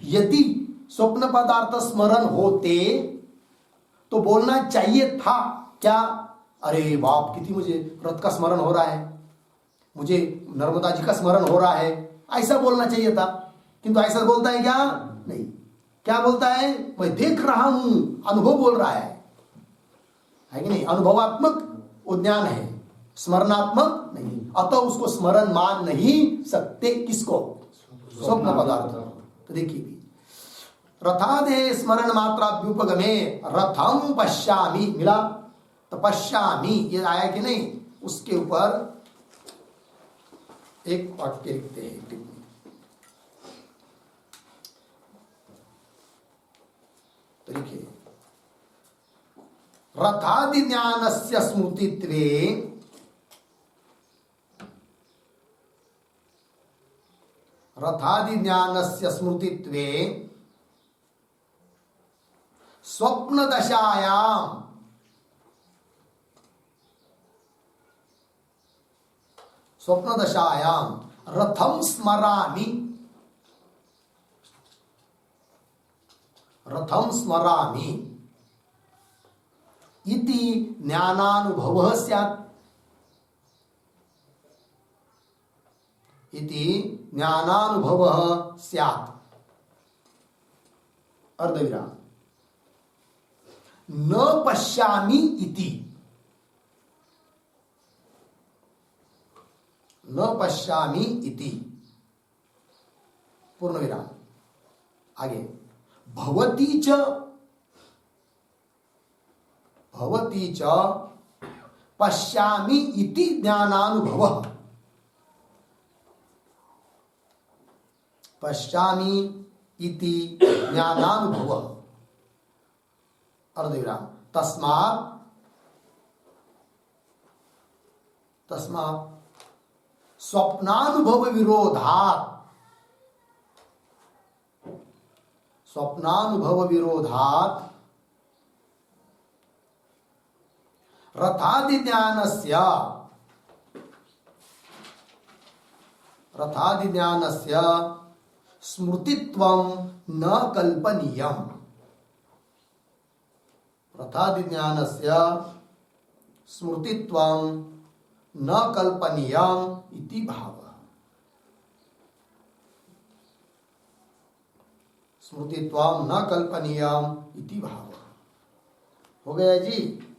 यदि स्वप्न पदार्थ स्मरण होते तो बोलना चाहिए था क्या? अरे बाप, कितनी मुझे रथ का स्मरण हो रहा है, मुझे नर्मदा जी का स्मरण हो रहा है, ऐसा बोलना चाहिए था। किंतु ऐसा बोलता है क्या? नहीं। क्या बोलता है? मैं देख रहा हूं, अनुभव बोल रहा है कि नहीं? अनुभवात्मक वो ज्ञान है, स्मरणात्मक नहीं। अतः उसको स्मरण मान नहीं सकते। किसको? स्वप्न पदार्थ। तो देखिए रथादे स्मरण मात्राभ्युपगमे रथम पश्यामि मिला। तो पश्यामि ये आया कि नहीं, उसके ऊपर एक वाक्य लिखते हैं टिप्पणी। तो लिखिए रथादि ज्ञानस्य स्मृतित्वे रथादि ज्ञानस्य स्मृतित्वे स्वप्न दशायाम रथम स्मरामि इति ज्ञानानुभवः स्यात्। अर्धविराम न पश्यामि इति, न पश्यामि इति पूर्ण विराम। आगे भवती च पश्यामि इति ज्ञानानुभवः। पश्यामि इति ज्ञानानुभवः अर्धविराम तस्मात् स्वप्नानुभव विरोधात् रथादि ज्ञानस्य स्मृतित्वं न कल्पनीयम्। रथादि ज्ञानस्य स्मृतित्वं न कल्पनीयम् इति भावः। स्मृतित्वं न कल्पनीयम् इति भावः। हो गया जी।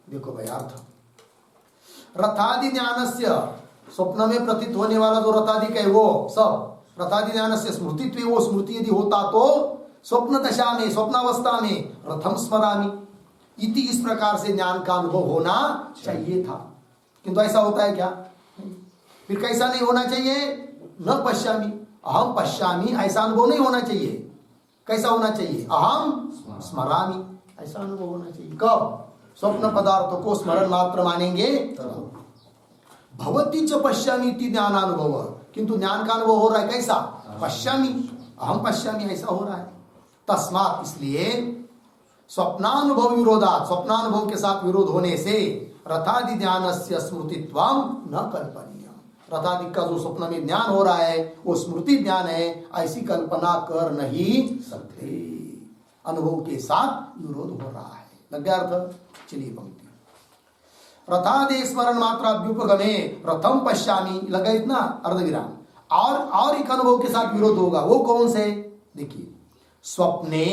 देखो भाई अर्थ रथादि ज्ञानस्य स्वप्न में प्रतीत होने वाला जो रथादि का है वो सब रथादि ज्ञानस्य स्मृतित्व, वो स्मृति यदि होता तो स्वप्न दशा में, स्वप्नावस्था में रथम स्मरामि इति इस प्रकार से ज्ञान का अनुभव होना चाहिए था। किंतु ऐसा होता है क्या? फिर कैसा नहीं होना चाहिए? न पश्यामि, अहम पश्यामि, ऐसा अनुभव नहीं होना चाहिए। कैसा होना चाहिए? अहम स्मरामि, ऐसा अनुभव होना चाहिए। कब? स्वप्न पदार्थों को स्मरण मात्र मानेंगे। भवती च पश्यामि इति ज्ञानानुभव, किंतु ज्ञान का अनुभव हो रहा है कैसा? पश्यामि, अहम पश्यामि ऐसा हो रहा है। तस्मात् इसलिए स्वप्नानुभव विरोधात, स्वप्नानुभव के साथ विरोध होने से रथादि ज्ञानस्य स्मृतित्वं न कल्पनीय। रथादि का जो स्वप्न में ज्ञान हो रहा है वो स्मृति ज्ञान है, ऐसी कल्पना कर नहीं सकते। अनुभव के साथ विरोध हो रहा है। लग गया अर्थ? चलिए पंक्ति। रथादि स्मरण मात्रा अभ्युपगमे रथम पश्यामि, लगा इतना अर्धविराम। और एक अनुभव के साथ विरोध होगा, वो कौन से? देखिए, स्वप्ने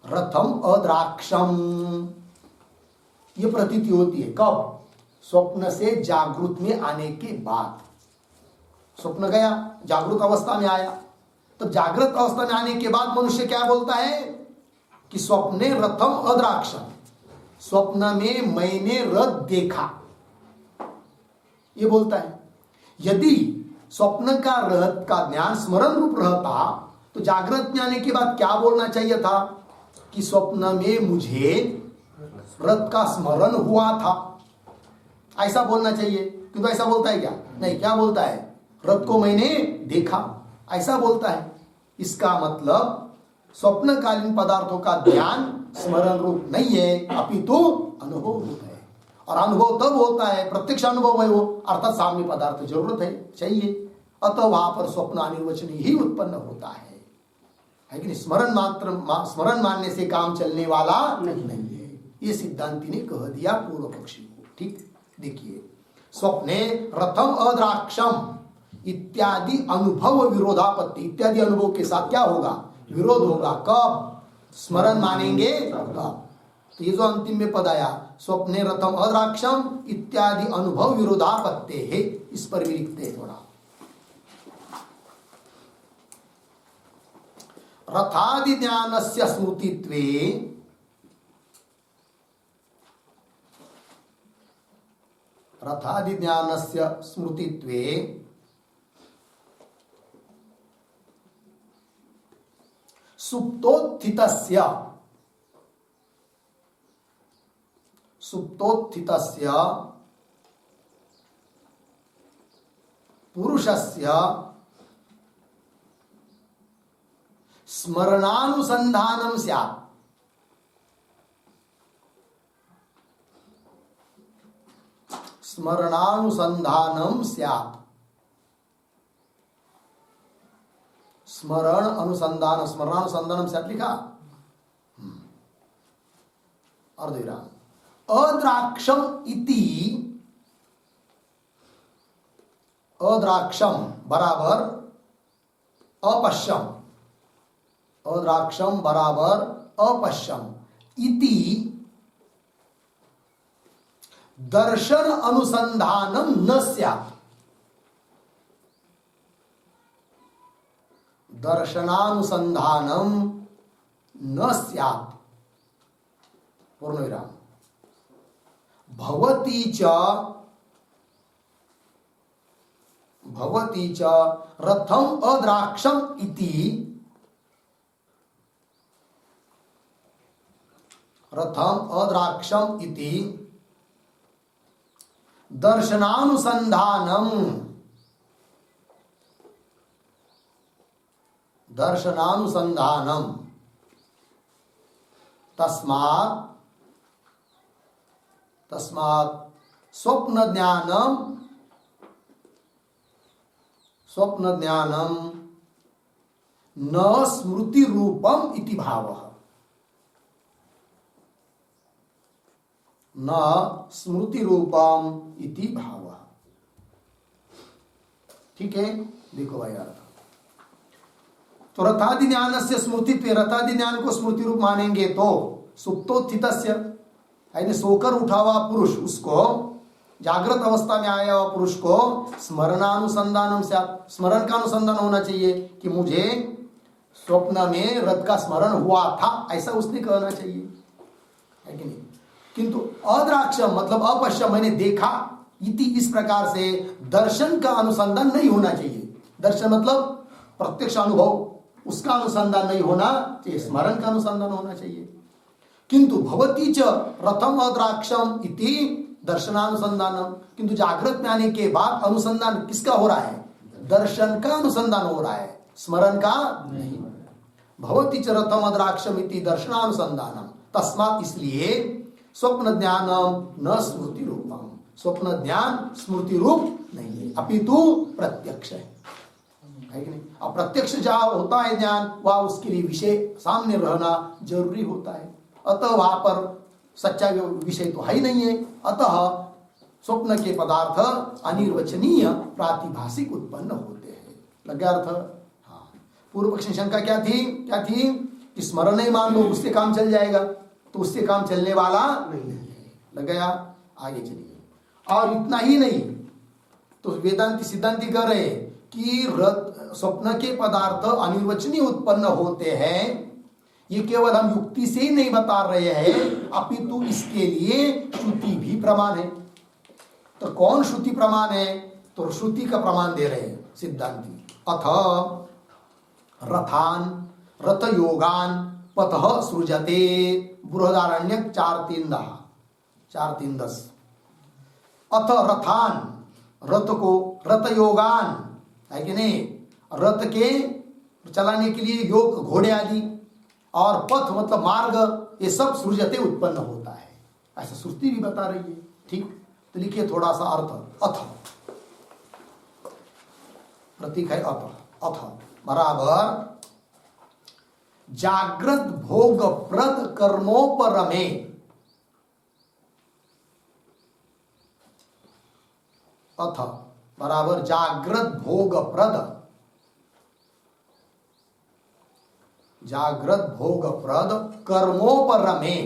रथम अद्राक्षम, ये प्रतीति होती है कब? स्वप्न से जागृत में आने के बाद। स्वप्न गया, जागृत अवस्था में आया, तब जागृत अवस्था में आने के बाद मनुष्य क्या बोलता है कि स्वप्ने रथम अद्राक्षम, स्वप्न में मैंने रथ देखा, ये बोलता है। यदि स्वप्न का रथ का ज्ञान स्मरण रूप रहता तो जागृत में आने के बाद क्या बोलना चाहिए था कि स्वप्न में मुझे रथ का स्मरण हुआ था, ऐसा बोलना चाहिए। किंतु ऐसा बोलता है क्या? नहीं, क्या बोलता है? रथ को मैंने देखा, ऐसा बोलता है। इसका मतलब स्वप्नकालीन पदार्थों का ज्ञान स्मरण रूप नहीं है, अपितु अनुभव रूप है। और अनुभव तब होता है, प्रत्यक्ष अनुभव है वो, अर्थात सामने पदार्थ जरूरत है, चाहिए, अतः वहां पर स्वप्न अनिर्वचनीय ही उत्पन्न होता है कि नहीं? स्मरण मानने से काम चलने वाला नहीं है, ये सिद्धांति ने कह दिया पूर्व पक्षी को। ठीक, देखिए, स्वप्ने रथम अद्राक्षम इत्यादि अनुभव विरोधापत्ति, इत्यादि अनुभव के साथ क्या होगा? विरोध होगा। कब? स्मरण मानेंगे तब। तो ये जो अंतिम में पद आया, स्वप्ने रथम अद्राक्षम इत्यादि अनुभव विरोधापत्ते है, इस पर भी लिखते हैं थोड़ा। रथादि ज्ञानस्य स्मृतित्वे रथादि ज्ञानस्य स्मृतित्वे सुप्तोत्थितस्य पुरुषस्य स्मरणानुसंधानं स्यात्। स्मरणानुसंधानं स्यात्। स्मरण अनुसंधान, स्मरणानुसंधानम स्यात् लिखा, अर्धविराम। अद्राक्षम इति, अद्राक्षम बराबर अपश्यम, अद्राक्षम बराबर अपश्यम इति दर्शन अनुसंधानम न स्यात्। दर्शनानुसंधानम न स्यात्, पूर्णविराम। भवति च रथम अद्राक्षम इति, रथम अद्राक्षम इति दर्शनानुसंधानम, दर्शनानुसंधानम तस्मात् स्वप्न ज्ञानम न स्मृति रूपम इति भावः, न स्मृति रूपम इति भावः। ठीक है, देखो भाई यार, तो रथादि ज्ञान से स्मृतित्व, रथादि ज्ञान को स्मृति रूप मानेंगे तो सुप्तोत्थितस्य, यानी सोकर उठा हुआ पुरुष, उसको जागृत अवस्था में आया हुआ पुरुष को स्मरणानुसंधानम से, स्मरण का अनुसंधान होना चाहिए कि मुझे स्वप्न में रथ का स्मरण हुआ था, ऐसा उसने कहना चाहिए, है कि नहीं? किंतु अद्राक्षम मतलब अपश्यम, मैंने देखा, इति इस प्रकार से दर्शन का अनुसंधान नहीं होना चाहिए। दर्शन मतलब प्रत्यक्ष अनुभव, उसका अनुसंधान नहीं होना चाहिए, स्मरण का अनुसंधान होना चाहिए। किंतु भवति च रथम अद्राक्षम इति दर्शनानुसंधानम, किंतु जागृत में आने के बाद अनुसंधान किसका हो रहा है? दर्शन का अनुसंधान हो रहा है, स्मरण का नहीं। भवति च रथमद्राक्षमिति दर्शनानुसंधानम, तस्मात् इसलिए स्वप्न ज्ञानम न स्मृति रूपम, स्वप्न ज्ञान स्मृति रूप नहीं है, अपितु प्रत्यक्ष है कि नहीं। अब प्रत्यक्ष जहां होता है ज्ञान, वह उसके लिए विषय सामने रहना जरूरी होता है, अतः वहां पर सच्चा विषय तो है ही नहीं है, अतः स्वप्न के पदार्थ अनिर्वचनीय प्रातिभाषिक उत्पन्न होते हैं। लग गया अर्थ? हाँ। पूर्व पक्ष की शंका क्या थी? कि स्मरण ही मान लो उससे काम चल जाएगा, तो उससे काम चलने वाला नहीं है। लग गया? आगे चलिए। और इतना ही नहीं, तो वेदांती सिद्धांति कह रहे हैं कि स्वप्न के पदार्थ अनिर्वचनीय उत्पन्न होते हैं, ये केवल हम युक्ति से ही नहीं बता रहे हैं, अपितु इसके लिए श्रुति भी प्रमाण है। तो कौन श्रुति प्रमाण है? तो श्रुति का प्रमाण दे रहे हैं सिद्धांती। अथ रथान रथ योगान पतः सृजते, बृहदारण्यक 4:3-10। अथ रथान, रथ को, रथ योगान है कि नहीं, रथ के चलाने के लिए योग, घोड़े आदि, और पथ मतलब मार्ग, ये सब सृजते उत्पन्न होता है, ऐसा श्रुति भी बता रही है। ठीक, तो लिखिए थोड़ा सा अर्थ। अथ प्रतीक है अथ, अथ बराबर जागृत भोग प्रद कर्मोपरमे, अथ बराबर जागृत भोग प्रद, जागृत भोग प्रद कर्मोपरमे,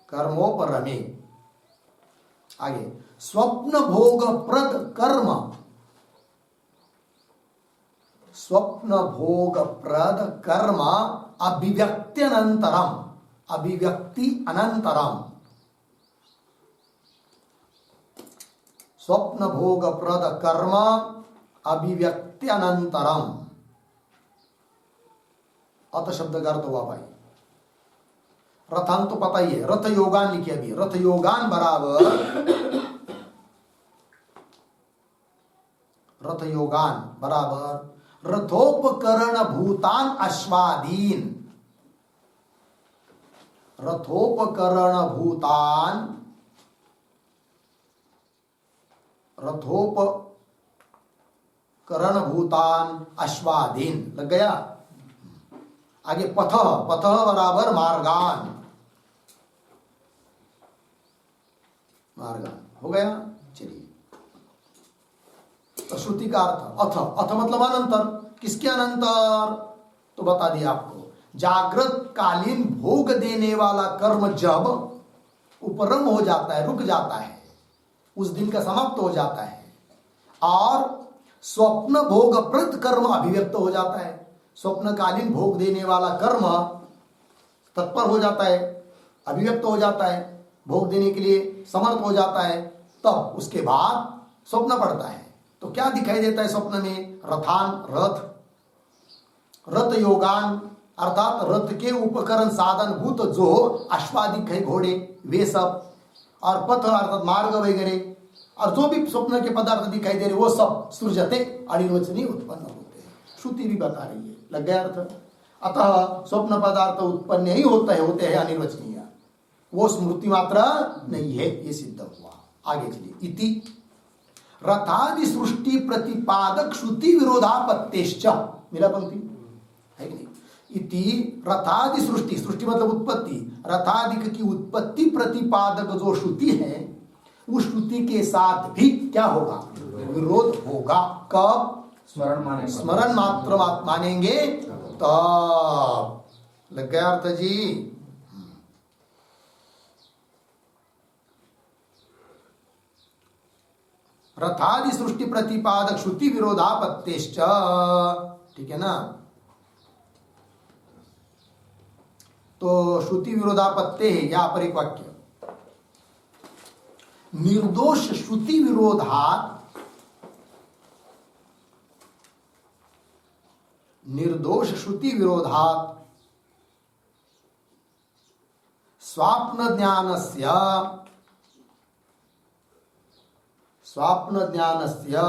कर्मोपरमे। आगे स्वप्न भोग प्रद कर्म, स्वप्न भोग प्रद कर्म अभिव्यक्ति अनंतरम, अभिव्यक्ति अनंतरम, स्वप्न भोग प्रद कर्म अभिव्यक्ति अनंतरम। अत शब्द का अर्थ हुआ भाई, रथान तो पता ही है, रथ योगान लिखिए अभी, रथ योगान बराबर, रथ योगान बराबर रथोपकरण भूतान अश्वादीन, रथोपकरण भूतान, रथोपकरण भूतान अश्वादीन। लग गया? आगे पथ, पथ बराबर मार्गान, मार्गान हो गया। चलिए, तो श्रुति का अर्थ अथ, अथ मतलब अनंतर। किसके अनंतर? तो बता दिया आपको, जागृत कालीन भोग देने वाला कर्म जब उपरम हो जाता है, रुक जाता है, उस दिन का समाप्त हो जाता है, और स्वप्न भोग प्रद कर्म अभिव्यक्त हो जाता है, स्वप्नकालीन भोग देने वाला कर्म तत्पर हो जाता है, अभिव्यक्त हो जाता है, भोग देने के लिए समर्थ हो जाता है, तब उसके बाद स्वप्न पड़ता है। तो क्या दिखाई देता है स्वप्न में? रथान, रथ, रथ योगान अर्थात रथ के उपकरण साधन भूत जो अश्वादिक है, घोड़े, वे सब, और पथ अर्थात मार्ग वगैरह, और जो भी स्वप्न के पदार्थ दिखाई दे रहे वो सब सृजते अनिर्वचनीय उत्पन्न होते हैं। श्रुति भी बता रही है। लग गया अर्थ? अतः स्वप्न पदार्थ उत्पन्न ही होते हैं अनिर्वचनीय, वो स्मृति मात्र नहीं है, ये सिद्ध हुआ। आगे चलिए। इति रथादि सृष्टि प्रतिपादक श्रुति विरोधापत्तेश्च, मिला पंक्ति है कि नहीं? इति रथादि सृष्टि, सृष्टि मतलब उत्पत्ति, रथादि की उत्पत्ति प्रतिपादक जो श्रुति है, उस श्रुति के साथ भी क्या होगा? विरोध होगा। कब? स्मरण मात्र मानेंगे तब। लग गया अर्थ जी? रथादि सृष्टि प्रतिपादक श्रुति विरोधापत्तेश्च, ठीक है ना? तो श्रुति विरोधापत्ते है यहां पर एक वाक्य, निर्दोष श्रुति विरोधात, निर्दोष श्रुति विरोधात स्वाप्न ज्ञानस्य, स्वाप्न ज्ञानस्य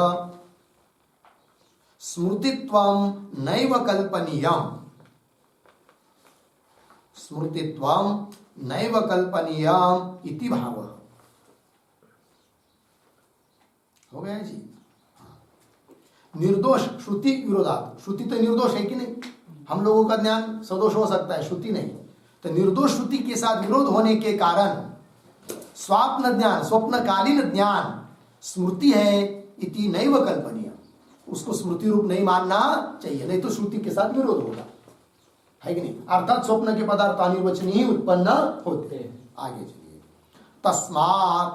स्मृतित्वम नैव कल्पनीयम, स्मृतित्वम नैव कल्पनीयम इति भाव। हो गया जी। निर्दोष श्रुति विरोधात, श्रुति तो निर्दोष है कि नहीं? हम लोगों का ज्ञान सदोष हो सकता है, श्रुति नहीं। तो निर्दोष श्रुति के साथ विरोध होने के कारण स्वाप्न ज्ञान, स्वप्नकालीन ज्ञान स्मृति है इति नैव कल्पनीय, उसको स्मृति रूप नहीं मानना चाहिए, नहीं तो श्रुति के साथ विरोध होगा, है कि नहीं? अर्थात स्वप्न के पदार्थ अनिर्वचनीय ही उत्पन्न होते हैं। आगे चलिए। तस्मात्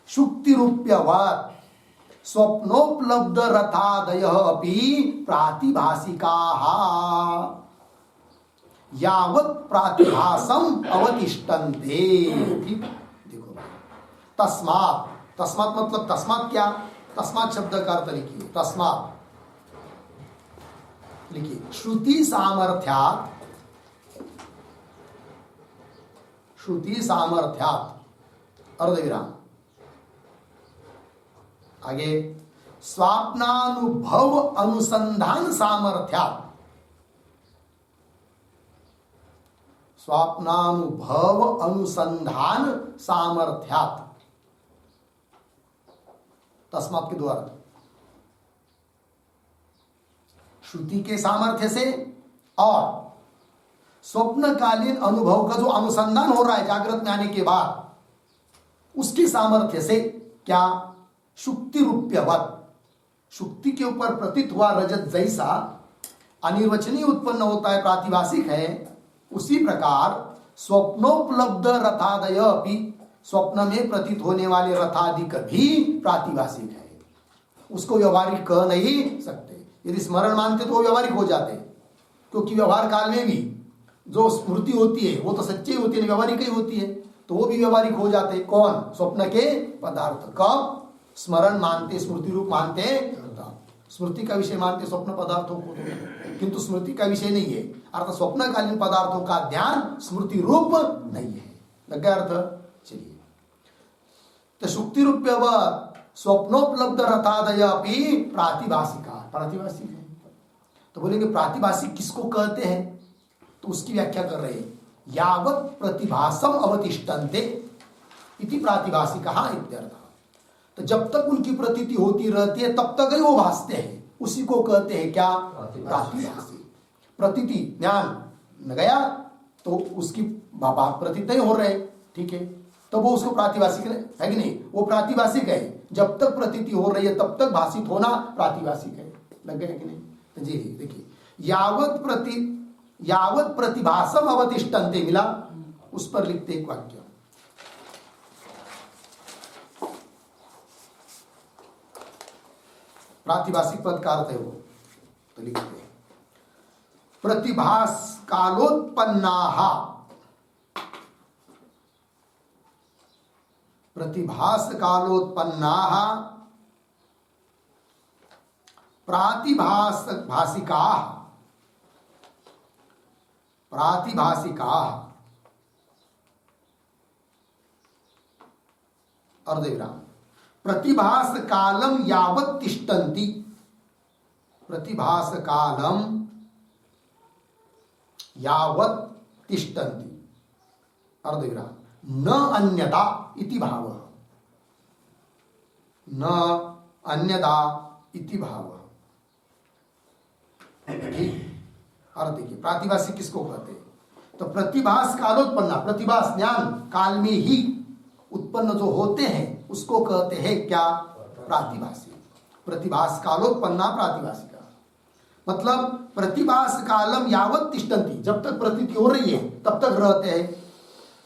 शुक्ति रूप्यवत् स्वप्नोपलब्ध रथादयः अपि प्रातिभासिकाः यावत् प्रातिभासम अवतिष्ठन्ते। ठीक, देखो तस्मात्, तस्मात् मतलब तस्मात् क्या? तस्मात् शब्द का अर्थ लिखिए। तस्मात् लिखिए श्रुति सामर्थ्यात्, श्रुति सामर्थ्यात् अर्धविराम, आगे स्वाप्नानुभव अनुसंधान सामर्थ्यात्, स्वाप्नानुभव अनुसंधान सामर्थ्यात्, तस्मात् के द्वारा श्रुति के सामर्थ्य से और स्वप्नकालीन अनुभव का जो अनुसंधान हो रहा है जागृत में आने के बाद, उसके सामर्थ्य से क्या? शुक्ति रूप्यवत, शुक्ति के ऊपर प्रतीत हुआ रजत जैसा अनिर्वचनीय उत्पन्न होता है, प्रातिभासिक है, उसी प्रकार स्वप्नोपलब्ध रथादय भी, स्वप्न में प्रतीत होने वाले रथादिक भी प्रातिभासिक है, उसको व्यवहारिक कह नहीं सकते। यदि स्मरण मानते तो वो व्यवहारिक हो जाते, क्योंकि व्यवहार काल में भी जो स्मृति होती है वो तो सच्ची होती है, व्यवहारिक ही होती है, तो वो भी व्यवहारिक हो जाते। कौन? स्वप्न के पदार्थ। कब? स्मरण मानते, स्मृति रूप मानते, स्मृति का विषय मानते स्वप्न पदार्थों को, किंतु स्मृति का विषय नहीं है, अर्थात स्वप्नकालीन पदार्थों का ध्यान स्मृति रूप नहीं है। लग गया अर्थ? चलिए, तो शुक्ति रूप्य व स्वप्नोपलब्ध रथादय अपनी प्रातिभासिका, प्रातिभासिक है। तो बोलेंगे प्रातिभासिक किसको कहते हैं? तो उसकी व्याख्या कर रहे हैं, यावत् प्रतिभासम अवतिष्ठन्ते इति प्रातिभासिकः इत्यर्थः। तो जब तक उनकी प्रतीति होती रहती है तब तक ही वो भासते हैं, उसी को कहते हैं क्या? प्रातिभासिक। प्रतीति ज्ञान गया तो उसकी प्रतीति हो रहे, ठीक है, तो वो उसको प्रातिभासिक है कि नहीं? वो प्रातिभासिक है, जब तक प्रतीति हो रही है तब तक भाषित होना प्रातिभासिक है। लग गया कि नहीं? तो जी देखिए, यावत् प्रतिभासम अवतिष्ठन्ते मिला, उस पर लिखते एक वाक्य, प्रातिभासिक पद का अर्थ है वो, तो लिखते हैं प्रतिभास कालोत्पन्नाः, प्रतिभास कालोत्पन्नाः प्रातिभासिकाः, प्रातिभासिकाः अर्धविराम प्रतिभास कालम यावत् तिष्ठन्ति, प्रतिभास कालम यावत् तिष्ठन्ति अर्धविराम न अन्यथा इति भावः, न अन्यथा इति भावः। और देखिए प्रातिभासिक किसको कहते हैं? तो प्रतिभास कालोत्पन्ना, प्रतिभास ज्ञान काल में ही उत्पन्न जो होते हैं उसको कहते हैं क्या? प्रातिभासिक। प्रतिभास कालोत्पन्ना प्रातिभासिका, मतलब प्रतिभास कालम यावत् तिष्ठन्ति, जब तक प्रतीति हो रही है तब तक रहते हैं,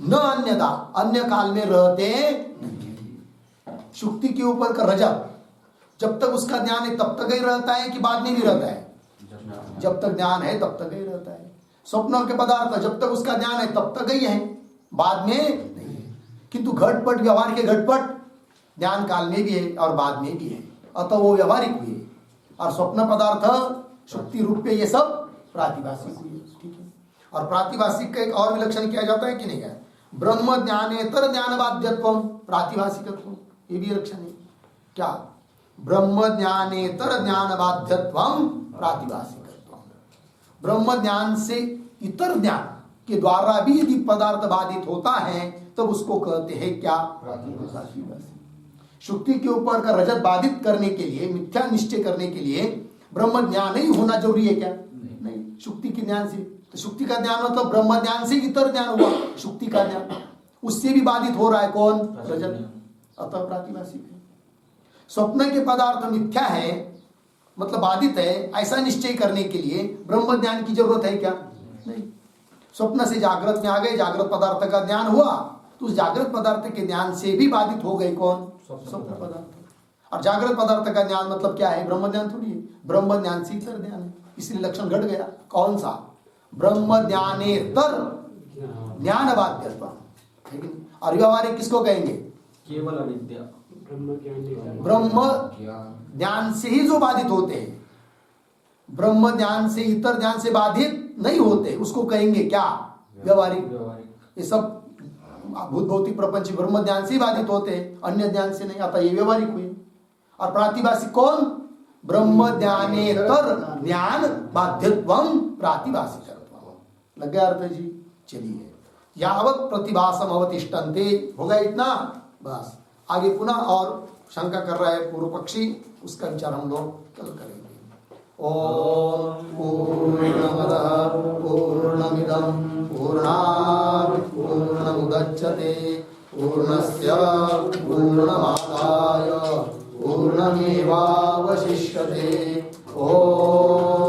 न अन्यथा, अन्य काल में रहते नहीं। शुक्ति के ऊपर का रजत जब तक उसका ज्ञान है तब तक ही रहता है कि बाद में भी रहता है? जब तक ज्ञान है तब तक ही रहता है। स्वप्न के पदार्थ जब तक उसका ज्ञान है तब तक ही है, बाद में नहीं है। किंतु घटपट, व्यवहार के घटपट ज्ञान काल में भी है और बाद में भी है, अतः वो व्यवहारिक हुए। और स्वप्न पदार्थ शुक्ति रूप पे ये सब प्रातिभासिक हुए, ठीक है। और प्रातिभासिक का एक और विलक्षण किया जाता है कि नहीं है? ब्रह्म ज्ञानेतर ज्ञान बाध्यत्व प्रातिभासिकत्व, ये भी लक्षण है क्या? ब्रह्म ज्ञानेतर ज्ञान बाध्यत्वम प्रातिभाषिकत्वम। ब्रह्म ज्ञान से इतर ज्ञान के द्वारा भी यदि पदार्थ बाधित होता है तब उसको कहते हैं क्या? प्रातिभाषिक। शुक्ति के ऊपर का रजत बाधित करने के लिए, मिथ्या निश्चय करने के लिए ब्रह्म ज्ञान ही होना जरूरी है क्या? नहीं। शुक्ति के ज्ञान से, तो शुक्ति का ज्ञान मतलब ब्रह्म ज्ञान से इतर ज्ञान हुआ, शुक्ति का ज्ञान उससे भी बाधित हो रहा है कौन? रजत, अतः प्रातिभाषिक है। स्वप्न के पदार्थ मिथ्या है मतलब बाधित है, ऐसा निश्चय करने के लिए ब्रह्म ज्ञान की जरूरत है क्या? नहीं। स्वप्न से जागृत में आ गए, जागृत पदार्थ का ज्ञान हुआ तो उस जागृत पदार्थ के ज्ञान से भी बाधित हो गए कौन? स्वप्न पदार्थ। और जागृत पदार्थ का ज्ञान मतलब क्या है? ब्रह्म ज्ञान थोड़ी है, ब्रह्म ज्ञान से इतर ज्ञान है, इसलिए लक्षण घट गया। कौन सा? ब्रह्म ज्ञानेतर ज्ञान बाध्यत्व। और व्यवहारिक किसको कहेंगे? केवल अविद्या। ब्रह्म ज्ञान से ही जो बाधित होते हैं, ब्रह्म ज्ञान से इतर ज्ञान से बाधित नहीं होते, उसको कहेंगे क्या? व्यवहारिक। ये सब भूत भौतिक प्रपंच ब्रह्म ज्ञान से ही बाधित होते हैं, अन्य ज्ञान से नहीं। अतः ये व्यवहारिक हुए। और प्रातिभाषिक कौन? ब्रह्म ज्ञानेतर ज्ञान बाध्यत्वम प्रातिभाषिकत्वम। लग गया अर्थ जी? चलिए, यावत प्रतिभासम अवतिष्ठन्ते, होगा इतना बस। आगे पुनः और शंका कर रहा है पूर्व पक्षी, उसका विचार हम लोग कल करेंगे। ओम पूर्णमदः पूर्णमिदं पूर्णात् पूर्णमुदच्यते पूर्णस्य पूर्णमादाय पूर्णमेवावशिष्यते। ओम